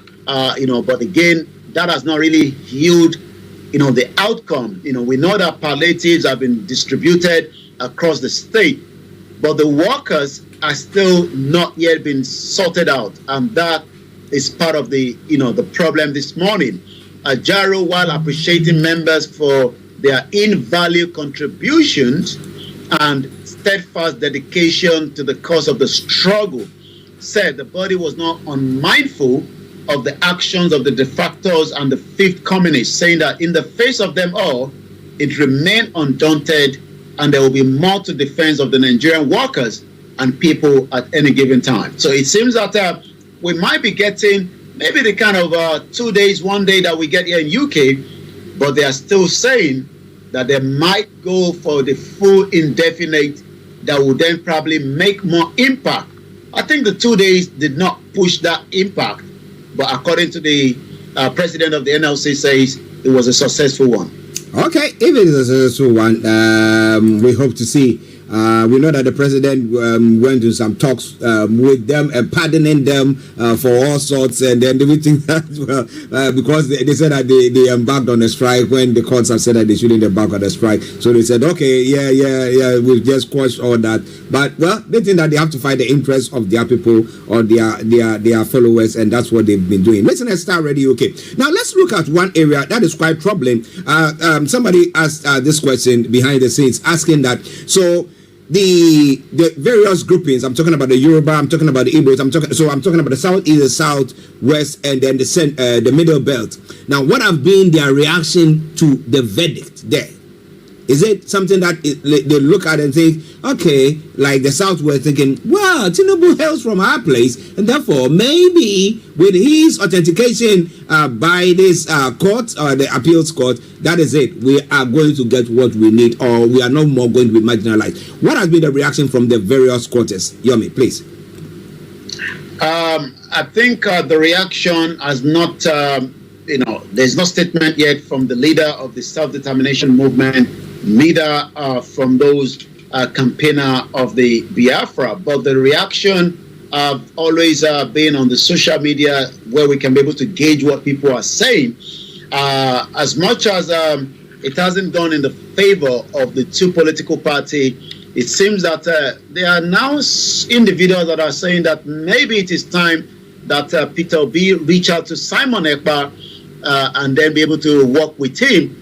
but again, that has not really yielded the outcome. We know that palliatives have been distributed across the state, but the workers are still not yet been sorted out, and that is part of the problem this morning. Ajaro, while appreciating members for their invaluable contributions and steadfast dedication to the cause of the struggle, said the body was not unmindful of the actions of the defectors and the fifth communists, saying that in the face of them all, it remained undaunted and there will be more to defense of the Nigerian workers and people at any given time. So it seems that we might be getting maybe the kind of 2 days, 1 day that we get here in UK, but they are still saying that they might go for the full indefinite that will then probably make more impact. I think the 2 days did not push that impact, but according to the president of the NLC says it was a successful one. Okay, if it is a successful one, we hope to see. We know that the president went to some talks with them and pardoning them for all sorts, and then everything as well, because they said that they embarked on a strike when the courts have said that they shouldn't embark on a strike. So they said, okay, yeah, we'll just quash all that. But well, they think that they have to fight the interests of their people or their followers, and that's what they've been doing. Listen at STARR Radio. Okay, now let's look at one area that is quite troubling. Somebody asked this question behind the scenes, asking that so. The various groupings, I'm talking about the Yoruba, I'm talking about the Igbos, I'm talking about the Southeast, the Southwest, and then the Middle Belt. Now, what have been their reaction to the verdict there? Is it something that they look at and think, okay, like the Southwest thinking, well, Tinubu hails from our place, and therefore maybe with his authentication by this court or the appeals court, that is it. We are going to get what we need, or we are no more going to be marginalized. What has been the reaction from the various quarters? Yomi, please. I think the reaction has not, there's no statement yet from the leader of the self-determination movement, neither from those campaigner of the Biafra, but the reaction have always been on the social media where we can be able to gauge what people are saying. As much as it hasn't gone in the favor of the two political parties, it seems that there are now individuals that are saying that maybe it is time that Peter Obi reach out to Simon Ekpa and then be able to work with him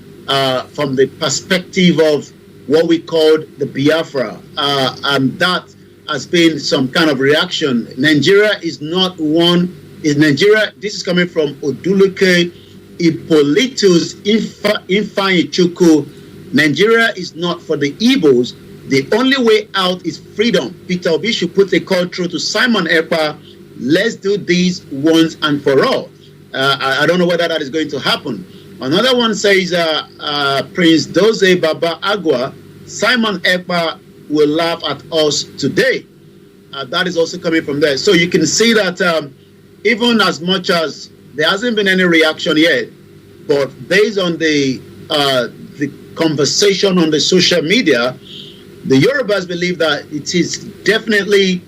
from the perspective of what we called the Biafra. And that has been some kind of reaction. Nigeria is not one. This is coming from Oduluke Ipolitus Ifeanyichukwu. Nigeria is not for the Igbos. The only way out is freedom. Peter Obi should put a call through to Simon Ekpa. Let's do these once and for all. I don't know whether that is going to happen. Another one says, Prince Doze Baba Agua, Simon Ekpa will laugh at us today. That is also coming from there. So you can see that even as much as there hasn't been any reaction yet, but based on the conversation on the social media, the Yorubas believe that it is definitely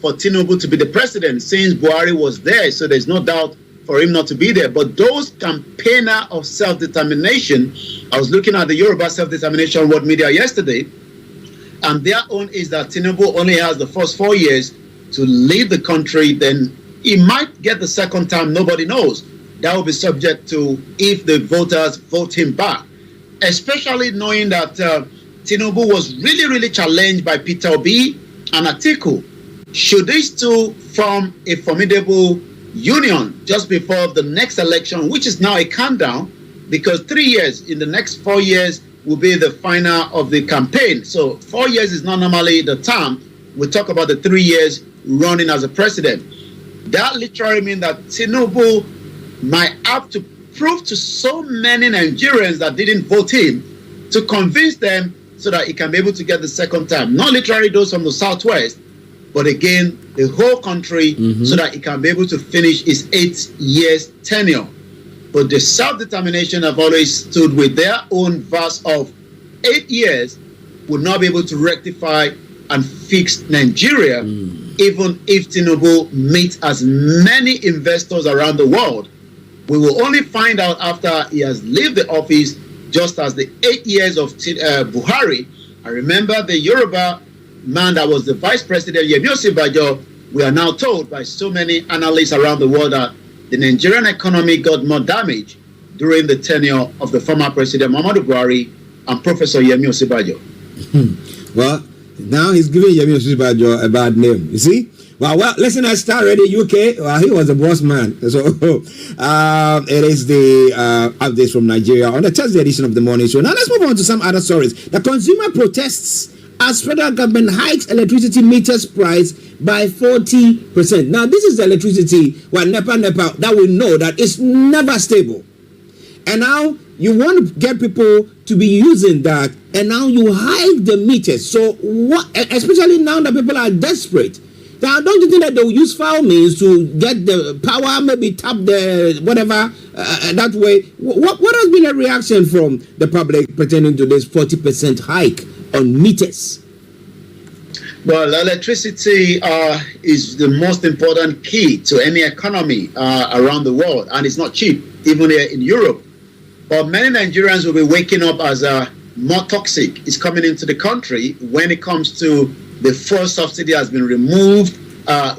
for Tinubu to be the president since Buhari was there. So there's no doubt for him not to be there. But those campaigner of self-determination, I was looking at the Yoruba Self-Determination World Media yesterday, and their own is that Tinubu only has the first 4 years to lead the country, then he might get the second time, nobody knows. That will be subject to if the voters vote him back, especially knowing that Tinubu was really challenged by Peter Obi and Atiku. Should these two form a formidable union just before the next election, which is now a countdown, because 3 years, in the next 4 years, will be the final of the campaign. So 4 years is not normally the term. We talk about the 3 years running as a president. That literally means that Tinubu might have to prove to so many Nigerians that didn't vote him to convince them so that he can be able to get the second term. Not literally those from the southwest, but again, the whole country, so that he can be able to finish his 8 years tenure. But the self-determination have always stood with their own verse of 8 years would not be able to rectify and fix Nigeria, even if Tinubu meets as many investors around the world. We will only find out after he has left the office, just as the 8 years of Buhari. I remember the Yoruba man that was the vice president, Yemi Osinbajo. We are now told by so many analysts around the world that the Nigerian economy got more damage during the tenure of the former president Muhammadu Buhari and Professor Yemi Osinbajo. Well, now he's giving Yemi Osinbajo a bad name. You see? Well, listen, I STARR Radio UK. Well, he was a boss man. So it is the updates from Nigeria on the Thursday edition of the morning show. Now let's move on to some other stories. The consumer protests as federal government hikes electricity meters price by 40%. Now, this is the electricity, NEPA, that we know that it's never stable. And now you want to get people to be using that, and now you hike the meters. So what, especially now that people are desperate. Now, don't you think that they'll use foul means to get the power, maybe tap the whatever that way? What has been a reaction from the public pertaining to this 40% hike on meters? Well, electricity is the most important key to any economy around the world, and it's not cheap, even here in Europe. But many Nigerians will be waking up as more toxic is coming into the country when it comes to the fuel subsidy has been removed.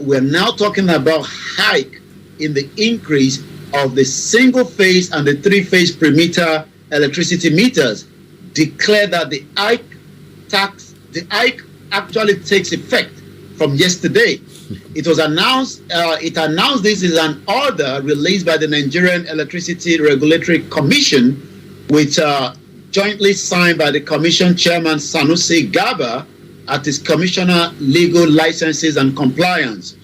We're now talking about hike in the increase of the single phase and the 3-phase per meter electricity meters. Declare that the hike actually takes effect from yesterday. It was announced, announced this is an order released by the Nigerian Electricity Regulatory Commission, which jointly signed by the Commission Chairman Sanusi Gaba at his Commissioner Legal Licenses and Compliance.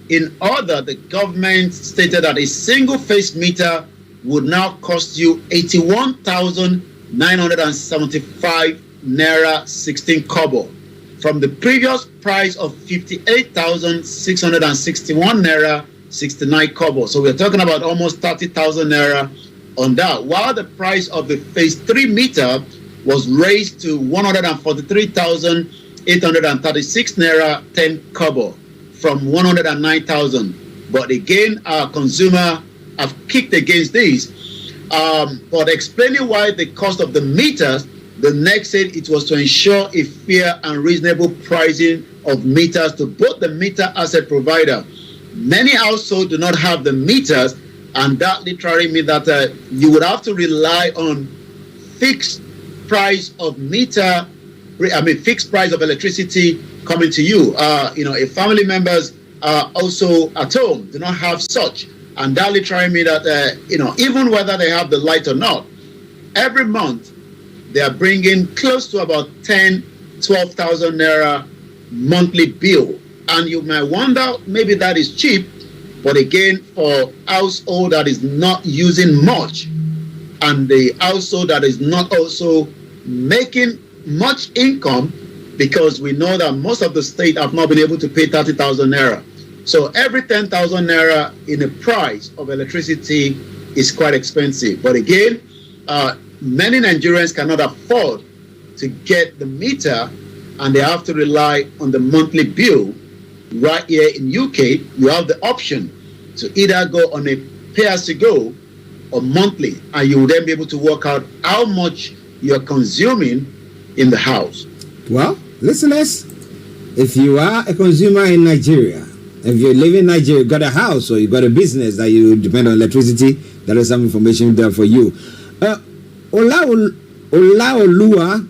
In order, the government stated that a single phase meter would now cost you 81,975 naira 16 kobo from the previous price of 58,661 naira 69 kobo. So we're talking about almost 30,000 naira on that, while the price of the phase 3 meter was raised to 143,836 naira 10 kobo from 109,000. But again, our consumer have kicked against this. But explaining why the cost of the meters, the next said it was to ensure a fair and reasonable pricing of meters to both the meter asset provider. Many households do not have the meters, and that literally means that you would have to rely on fixed price of meter, fixed price of electricity coming to you. If family members are also at home, do not have such, and that literally means that even whether they have the light or not, every month they are bringing close to about 12,000 naira monthly bill. And you might wonder, maybe that is cheap, but again, for household that is not using much, and the household that is not also making much income, because we know that most of the state have not been able to pay 30,000 naira. So every 10,000 naira in the price of electricity is quite expensive. But again, many Nigerians cannot afford to get the meter, and they have to rely on the monthly bill. Right here in UK, you have the option to either go on a pay-as-you-go or monthly, and you will then be able to work out how much you're consuming in the house. Well, listeners, if you are a consumer in Nigeria, if you live in Nigeria, you got a house or you got a business that you depend on electricity, there is some information there for you. Olaoluwa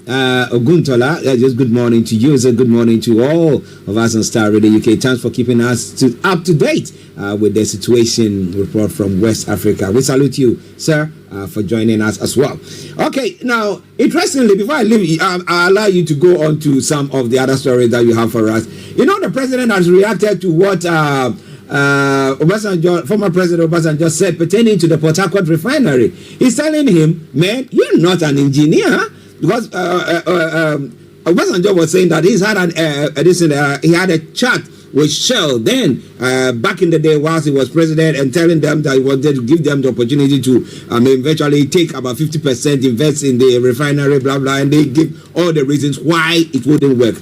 Oguntola, just good morning to you. So good morning to all of us on STARR Radio UK. Thanks for keeping us up to date with the situation report from West Africa. We salute you, sir, for joining us as well. Okay, now, interestingly, before I leave, I'll allow you to go on to some of the other stories that you have for us. You know, the president has reacted to what former President Obasanjo said pertaining to the Port Harcourt refinery. He's telling him, man, you're not an engineer. because Obasanjo was saying that he's had he had a chat with Shell then back in the day whilst he was president, and telling them that he wanted to give them the opportunity to eventually take about 50% invest in the refinery, blah blah, and they give all the reasons why it wouldn't work.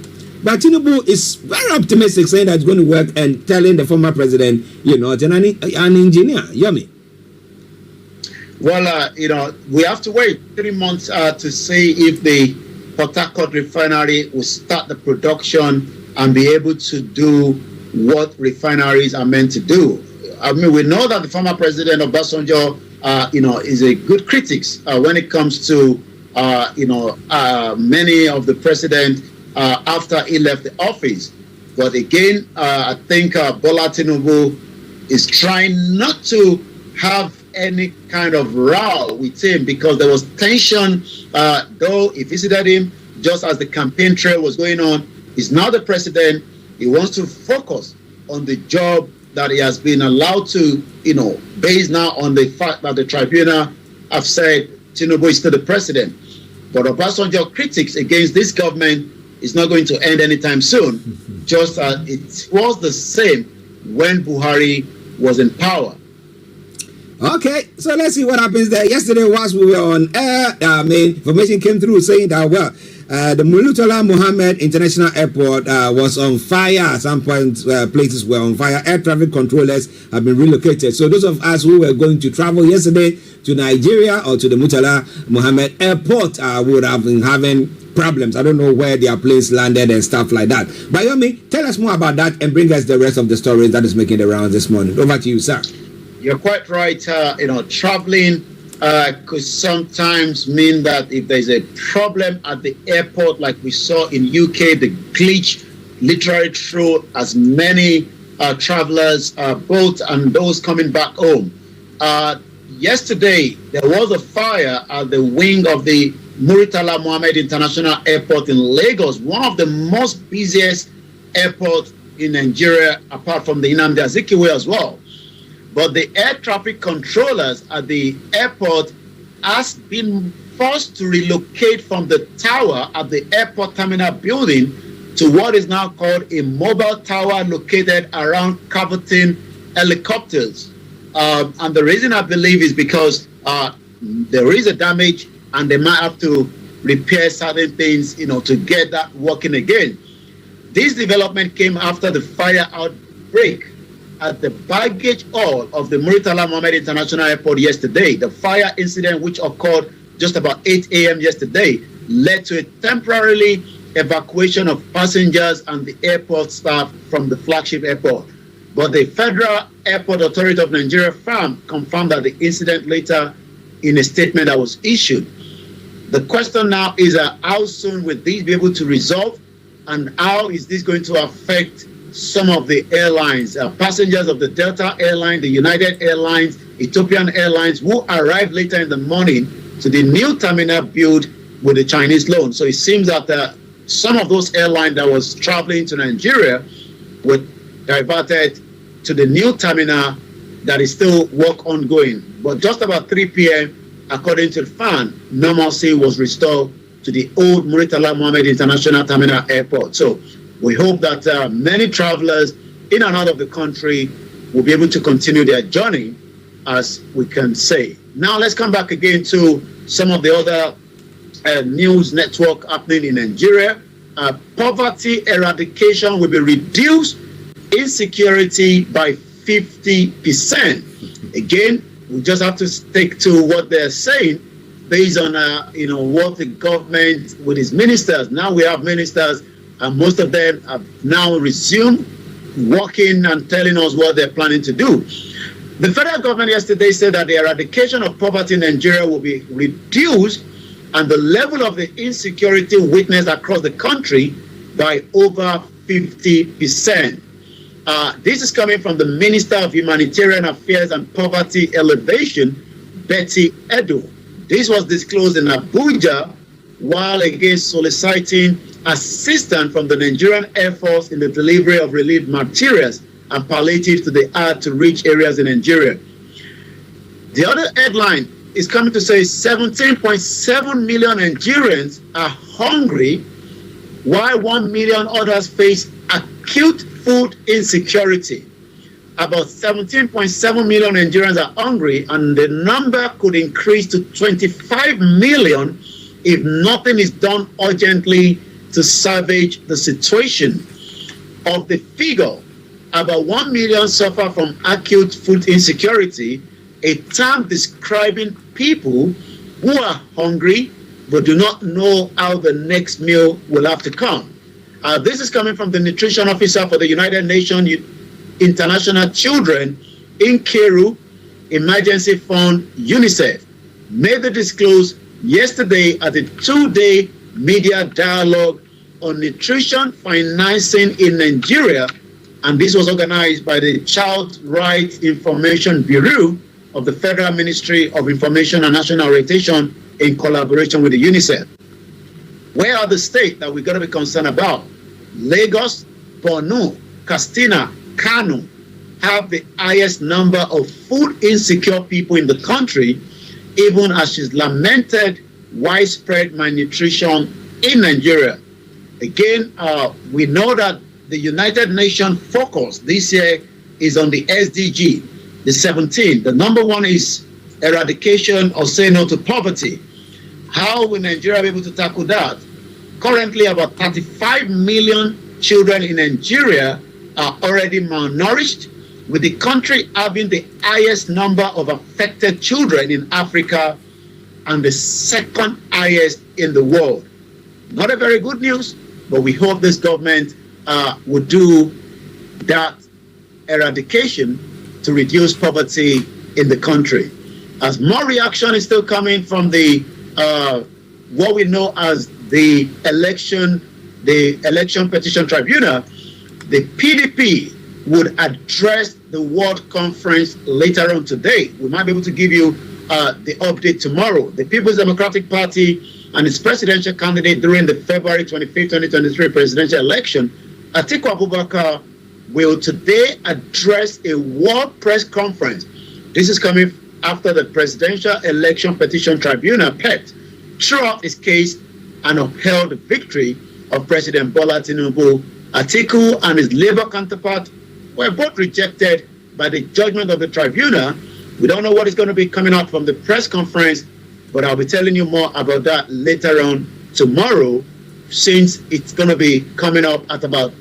But Tinubu is very optimistic, saying that it's going to work, and telling the former president, you're not an engineer. Yomi. Well, we have to wait 3 months to see if the Port Harcourt refinery will start the production and be able to do what refineries are meant to do. I mean, we know that the former president Obasanjo, is a good critic when it comes to, many of the president after he left the office. But again, I think Bola Tinubu is trying not to have any kind of row with him, because there was tension, though he visited him just as the campaign trail was going on. He's now the president. He wants to focus on the job that he has been allowed to, based now on the fact that the tribunal have said Tinubu is still the president. But Obasanjo critics against this government is not going to end anytime soon, just as it was the same when Buhari was in power. Okay, so let's see what happens there. Yesterday, whilst we were on air, information came through saying that, the Murtala Mohammed International Airport was on fire. At some point, places were on fire. Air traffic controllers have been relocated. So those of us who were going to travel yesterday to Nigeria or to the Murtala Mohammed Airport would have been having problems. I don't know where their planes landed and stuff like that. But Yomi, tell us more about that and bring us the rest of the stories that is making the rounds this morning. Over to you, sir. You're quite right. Traveling could sometimes mean that if there's a problem at the airport, like we saw in UK, the glitch literally threw as many travelers, both and those coming back home. Yesterday, there was a fire at the wing of the Murtala Mohammed International Airport in Lagos, one of the most busiest airports in Nigeria, apart from the Nnamdi Azikiwe as well. But the air traffic controllers at the airport has been forced to relocate from the tower at the airport terminal building to what is now called a mobile tower located around Caverton helicopters. And the reason I believe is because there is a damage and they might have to repair certain things, to get that working again. This development came after the fire outbreak at the baggage hall of the Murtala Mohammed International Airport yesterday. The fire incident, which occurred just about 8 a.m. yesterday, led to a temporary evacuation of passengers and the airport staff from the flagship airport. But the Federal Airport Authority of Nigeria confirmed that the incident later in a statement that was issued. The question now is how soon will this be able to resolve, and how is this going to affect some of the airlines, passengers of the Delta Airline, the United Airlines, Ethiopian Airlines, who arrived later in the morning to the new terminal built with the Chinese loan. So it seems that some of those airlines that was traveling to Nigeria were diverted to the new terminal that is still work ongoing. But just about 3 p.m., according to the FAN, normalcy was restored to the old Murtala Mohammed International Terminal Airport. So we hope that many travelers in and out of the country will be able to continue their journey, as we can say. Now let's come back again to some of the other news network happening in Nigeria. Poverty eradication will be reduced, insecurity by 50%. Again, we just have to stick to what they're saying based on what the government with its ministers. Now we have ministers, and most of them have now resumed working and telling us what they're planning to do. The federal government yesterday said that the eradication of poverty in Nigeria will be reduced and the level of the insecurity witnessed across the country by over 50%. This is coming from the Minister of Humanitarian Affairs and Poverty Elevation, Betty Edo. This was disclosed in Abuja while again soliciting assistance from the Nigerian Air Force in the delivery of relief materials and palliatives to the hard-to-reach areas in Nigeria. The other headline is coming to say 17.7 million Nigerians are hungry, while 1 million others face acute food insecurity. About 17.7 million Nigerians are hungry, and the number could increase to 25 million if nothing is done urgently to salvage the situation. Of the figure, about 1 million suffer from acute food insecurity, a term describing people who are hungry but do not know how the next meal will have to come. This is coming from the nutrition officer for the United Nations International Children in Kiru Emergency Fund, UNICEF, made the disclose yesterday at a 2-day media dialogue on nutrition financing in Nigeria, and this was organized by the Child Rights Information Bureau of the Federal Ministry of Information and National Orientation in collaboration with the UNICEF. Where are the states that we're going to be concerned about? Lagos, Borno, Katsina, Kano have the highest number of food insecure people in the country, even as she's lamented widespread malnutrition in Nigeria. Again, we know that the United Nations focus this year is on the SDG, the 17. The number one is eradication or say no to poverty. How will Nigeria be able to tackle that? Currently, about 35 million children in Nigeria are already malnourished, with the country having the highest number of affected children in Africa and the second highest in the world. Not a very good news, but we hope this government would do that eradication to reduce poverty in the country. As more reaction is still coming from the what we know as the election petition tribunal, the PDP would address the World Conference later on today. We might be able to give you the update tomorrow. The People's Democratic Party and its presidential candidate during the February 25th, 2023 presidential election, Atiku Abubakar, will today address a world press conference. This is coming after the Presidential Election Petition Tribunal, PET, threw out his case and upheld the victory of President Bola Tinubu. Atiku and his Labour counterpart were both rejected by the judgment of the tribunal. We don't know what is going to be coming out from the press conference, but I'll be telling you more about that later on tomorrow, since it's going to be coming up at about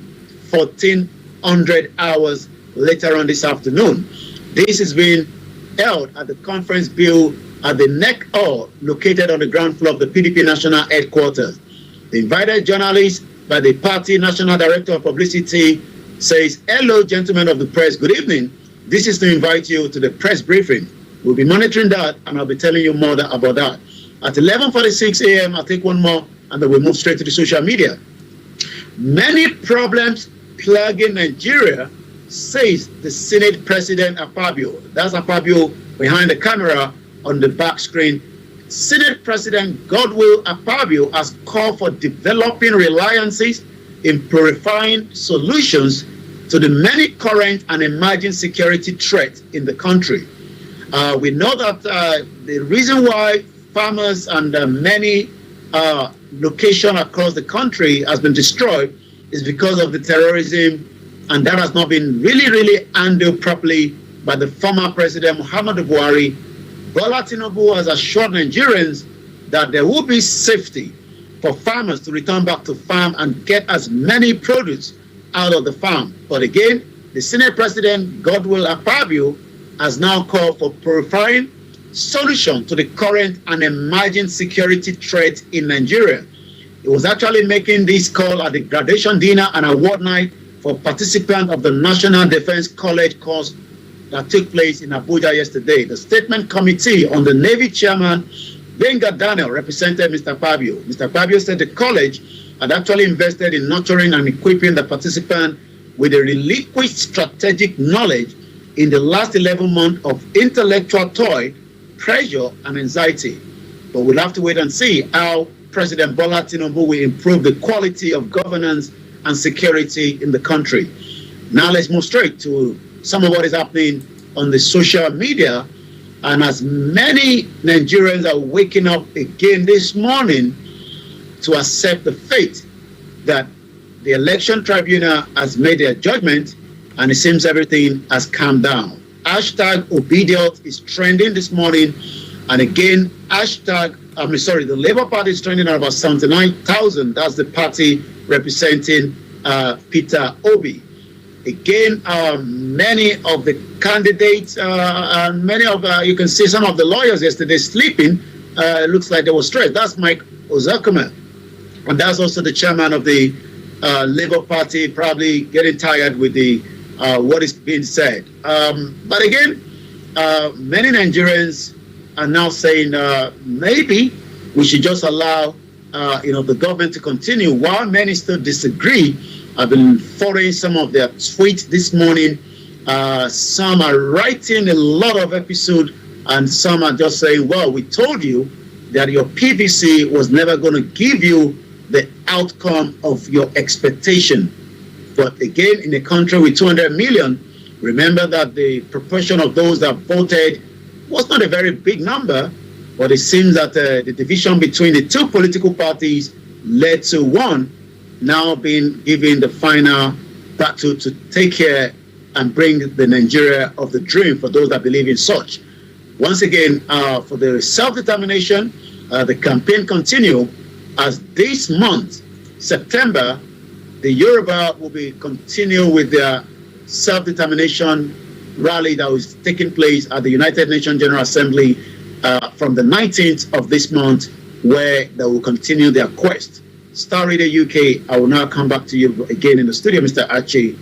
1400 hours later on this afternoon. This is being held at the conference bill at the NEC Hall, located on the ground floor of the PDP national headquarters. The invited journalist by the party national director of publicity says, "Hello, gentlemen of the press, good evening. This is to invite you to the press briefing. We'll be monitoring that, and I'll be telling you more about that." At 11:46 a.m., I'll take one more, and then we'll move straight to the social media. Many problems plaguing Nigeria, says the Senate President Akpabio. That's Akpabio behind the camera on the back screen. Senate President Godwill Akpabio has called for developing reliances in purifying solutions to the many current and emerging security threats in the country. We know that the reason why farmers and many locations across the country has been destroyed is because of the terrorism, and that has not been really handled properly by the former President Muhammadu Buhari. Bola Tinubu has assured Nigerians that there will be safety for farmers to return back to farm and get as many produce out of the farm. But again, the Senate President Godwill Akpabio has now called for purifying solution to the current and emerging security threat in Nigeria. He was actually making this call at the graduation dinner and award night for participants of the National Defense College course that took place in Abuja yesterday. The Statement Committee on the Navy Chairman, Benga Daniel, represented Mr. Akpabio. Mr. Akpabio said the college had actually invested in nurturing and equipping the participant with a relinquished strategic knowledge in the last 11 months of intellectual toil, pressure, and anxiety. But we'll have to wait and see how President Bola Tinubu will improve the quality of governance and security in the country. Now let's move straight to some of what is happening on the social media. And as many Nigerians are waking up again this morning to accept the fate that the election tribunal has made their judgment, and it seems everything has calmed down. Hashtag Obedience is trending this morning, and again, the Labour Party is trending at about 79,000. That's the party representing Peter Obi. Again, many of the candidates, and many of, you can see some of the lawyers yesterday sleeping. Looks like they were stressed. That's Mike Ozakuma. And that's also the chairman of the Labour Party, probably getting tired with the what is being said. But again, many Nigerians are now saying maybe we should just allow the government to continue, while many still disagree. I've been following some of their tweets this morning. Some are writing a lot of episodes, and some are just saying, well, we told you that your PVC was never going to give you the outcome of your expectation. But again, in a country with 200 million, remember that the proportion of those that voted was not a very big number, but it seems that the division between the two political parties led to one now being given the final battle to take care and bring the Nigeria of the dream for those that believe in such. Once again, for the self-determination, the campaign continue as this month, September, the Yoruba will be continue with their self-determination rally that was taking place at the United Nations General Assembly from the 19th of this month, where they will continue their quest. Star Radio UK, I will now come back to you again in the studio, Mr. Archie.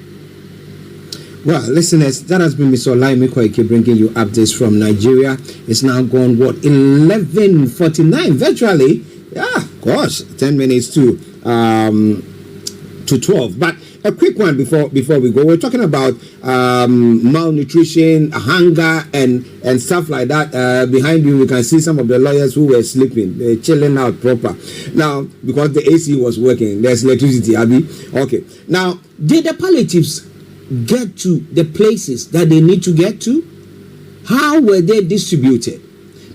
Well, listeners, that has been Mr. OLAYOMI KOIKI bringing you updates from Nigeria. It's now gone, 11:49 virtually. Yeah, gosh, 10 minutes to 12. But a quick one before we go. We're talking about malnutrition, hunger, and stuff like that. Behind you, we can see some of the lawyers who were sleeping, they're chilling out proper. Now, because the AC was working, there's electricity, Abby. Okay. Now, did the palliatives get to the places that they need to get to? How were they distributed?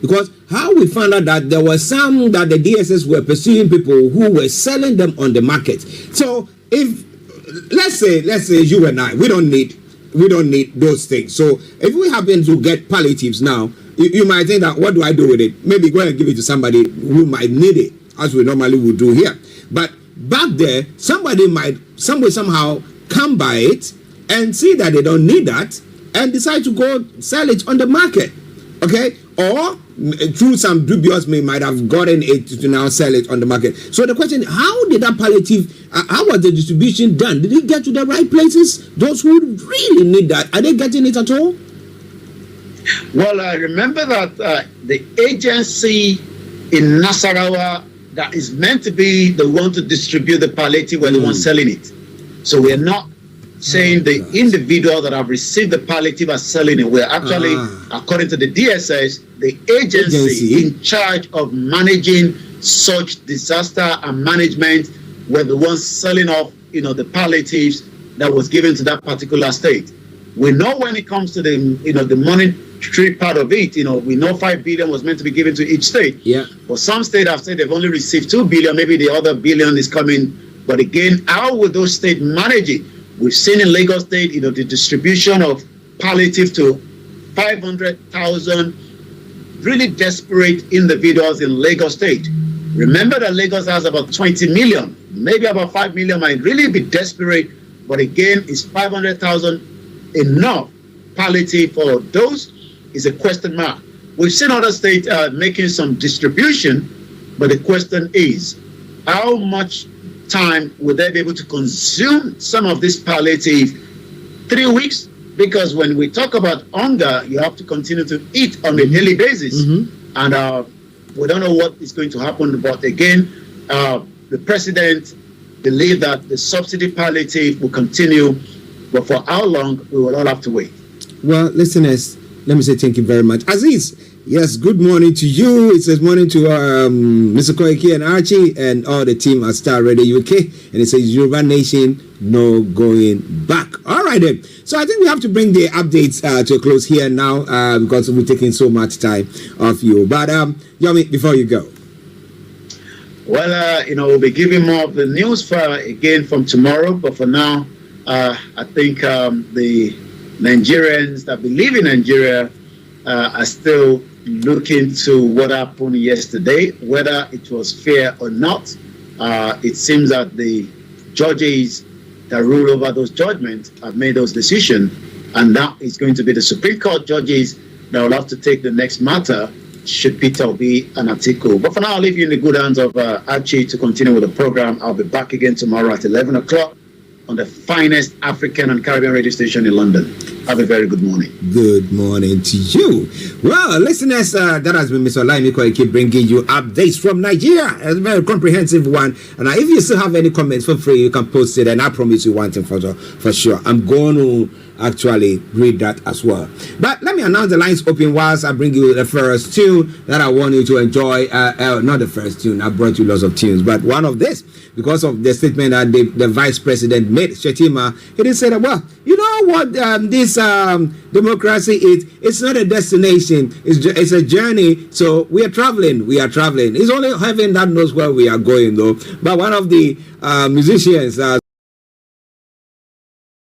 Because how we found out that there were some that the DSS were pursuing people who were selling them on the market. So if let's say you and I, we don't need those things. So if we happen to get palliatives now, you might think that, what do I do with it? Maybe go and give it to somebody who might need it, as we normally would do here. But back there, somebody might somehow come by it and see that they don't need that and decide to go sell it on the market. Okay? Or through some dubious means might have gotten it to now sell it on the market. So the question, how did that palliative, how was the distribution done? Did it get to the right places? Those who really need that, are they getting it at all? Well, I remember that the agency in Nasarawa that is meant to be the one to distribute the palliative were the ones selling it. So we're not saying the individual that have received the palliative are selling it. We're actually, according to the DSS, the agency in charge of managing such disaster and management were the ones selling off, the palliatives that was given to that particular state. We know when it comes to the, the monetary part of it, we know 5 billion was meant to be given to each state. Yeah. But some states have said they've only received 2 billion, maybe the other billion is coming. But again, how will those states manage it? We've seen in Lagos State, the distribution of palliative to 500,000 really desperate individuals in Lagos State. Remember that Lagos has about 20 million, maybe about 5 million might really be desperate. But again, is 500,000 enough palliative for those? Is a question mark. We've seen other states making some distribution, but the question is, how much time would they be able to consume some of this palliative? 3 weeks? Because when we talk about hunger, you have to continue to eat on a daily basis. And we don't know what is going to happen. But again, the president believes that the subsidy palliative will continue. But for how long, we will all have to wait. Well, listeners, let me say thank you very much. Aziz, Yes, good morning to you. It says morning to Mr. Koiki and Archie and all the team at Star Radio UK. And it says Yoruba Nation, no going back. All right then. So I think we have to bring the updates to a close here now because we're taking so much time off you. But Yomi, before you go. Well, we'll be giving more of the news again from tomorrow. But for now, I think the Nigerians that believe in Nigeria are still looking to what happened yesterday, whether it was fair or not. It seems that the judges that rule over those judgments have made those decisions, and that is going to be the Supreme Court judges that will have to take the next matter should Peter be an article. But for now, I'll leave you in the good hands of Archie to continue with the program. I'll be back again tomorrow at 11 o'clock on the finest African and Caribbean radio station in London. Have a very good morning. Good morning to you. Well, listeners, that has been Mr. OLAYOMI Koiki bringing you updates from Nigeria. It's a very comprehensive one. And if you still have any comments, feel free, you can post it. And I promise you one thing for sure. I'm going to actually read that as well. But let me announce the lines open whilst I bring you the first tune that I want you to enjoy. Not the first tune, I brought you lots of tunes, but one of this, because of the statement that the vice president made, Shetima, he did say that, well, you know what this democracy is? It's not a destination, it's a journey. So we are traveling. It's only heaven that knows where we are going, though. But one of the musicians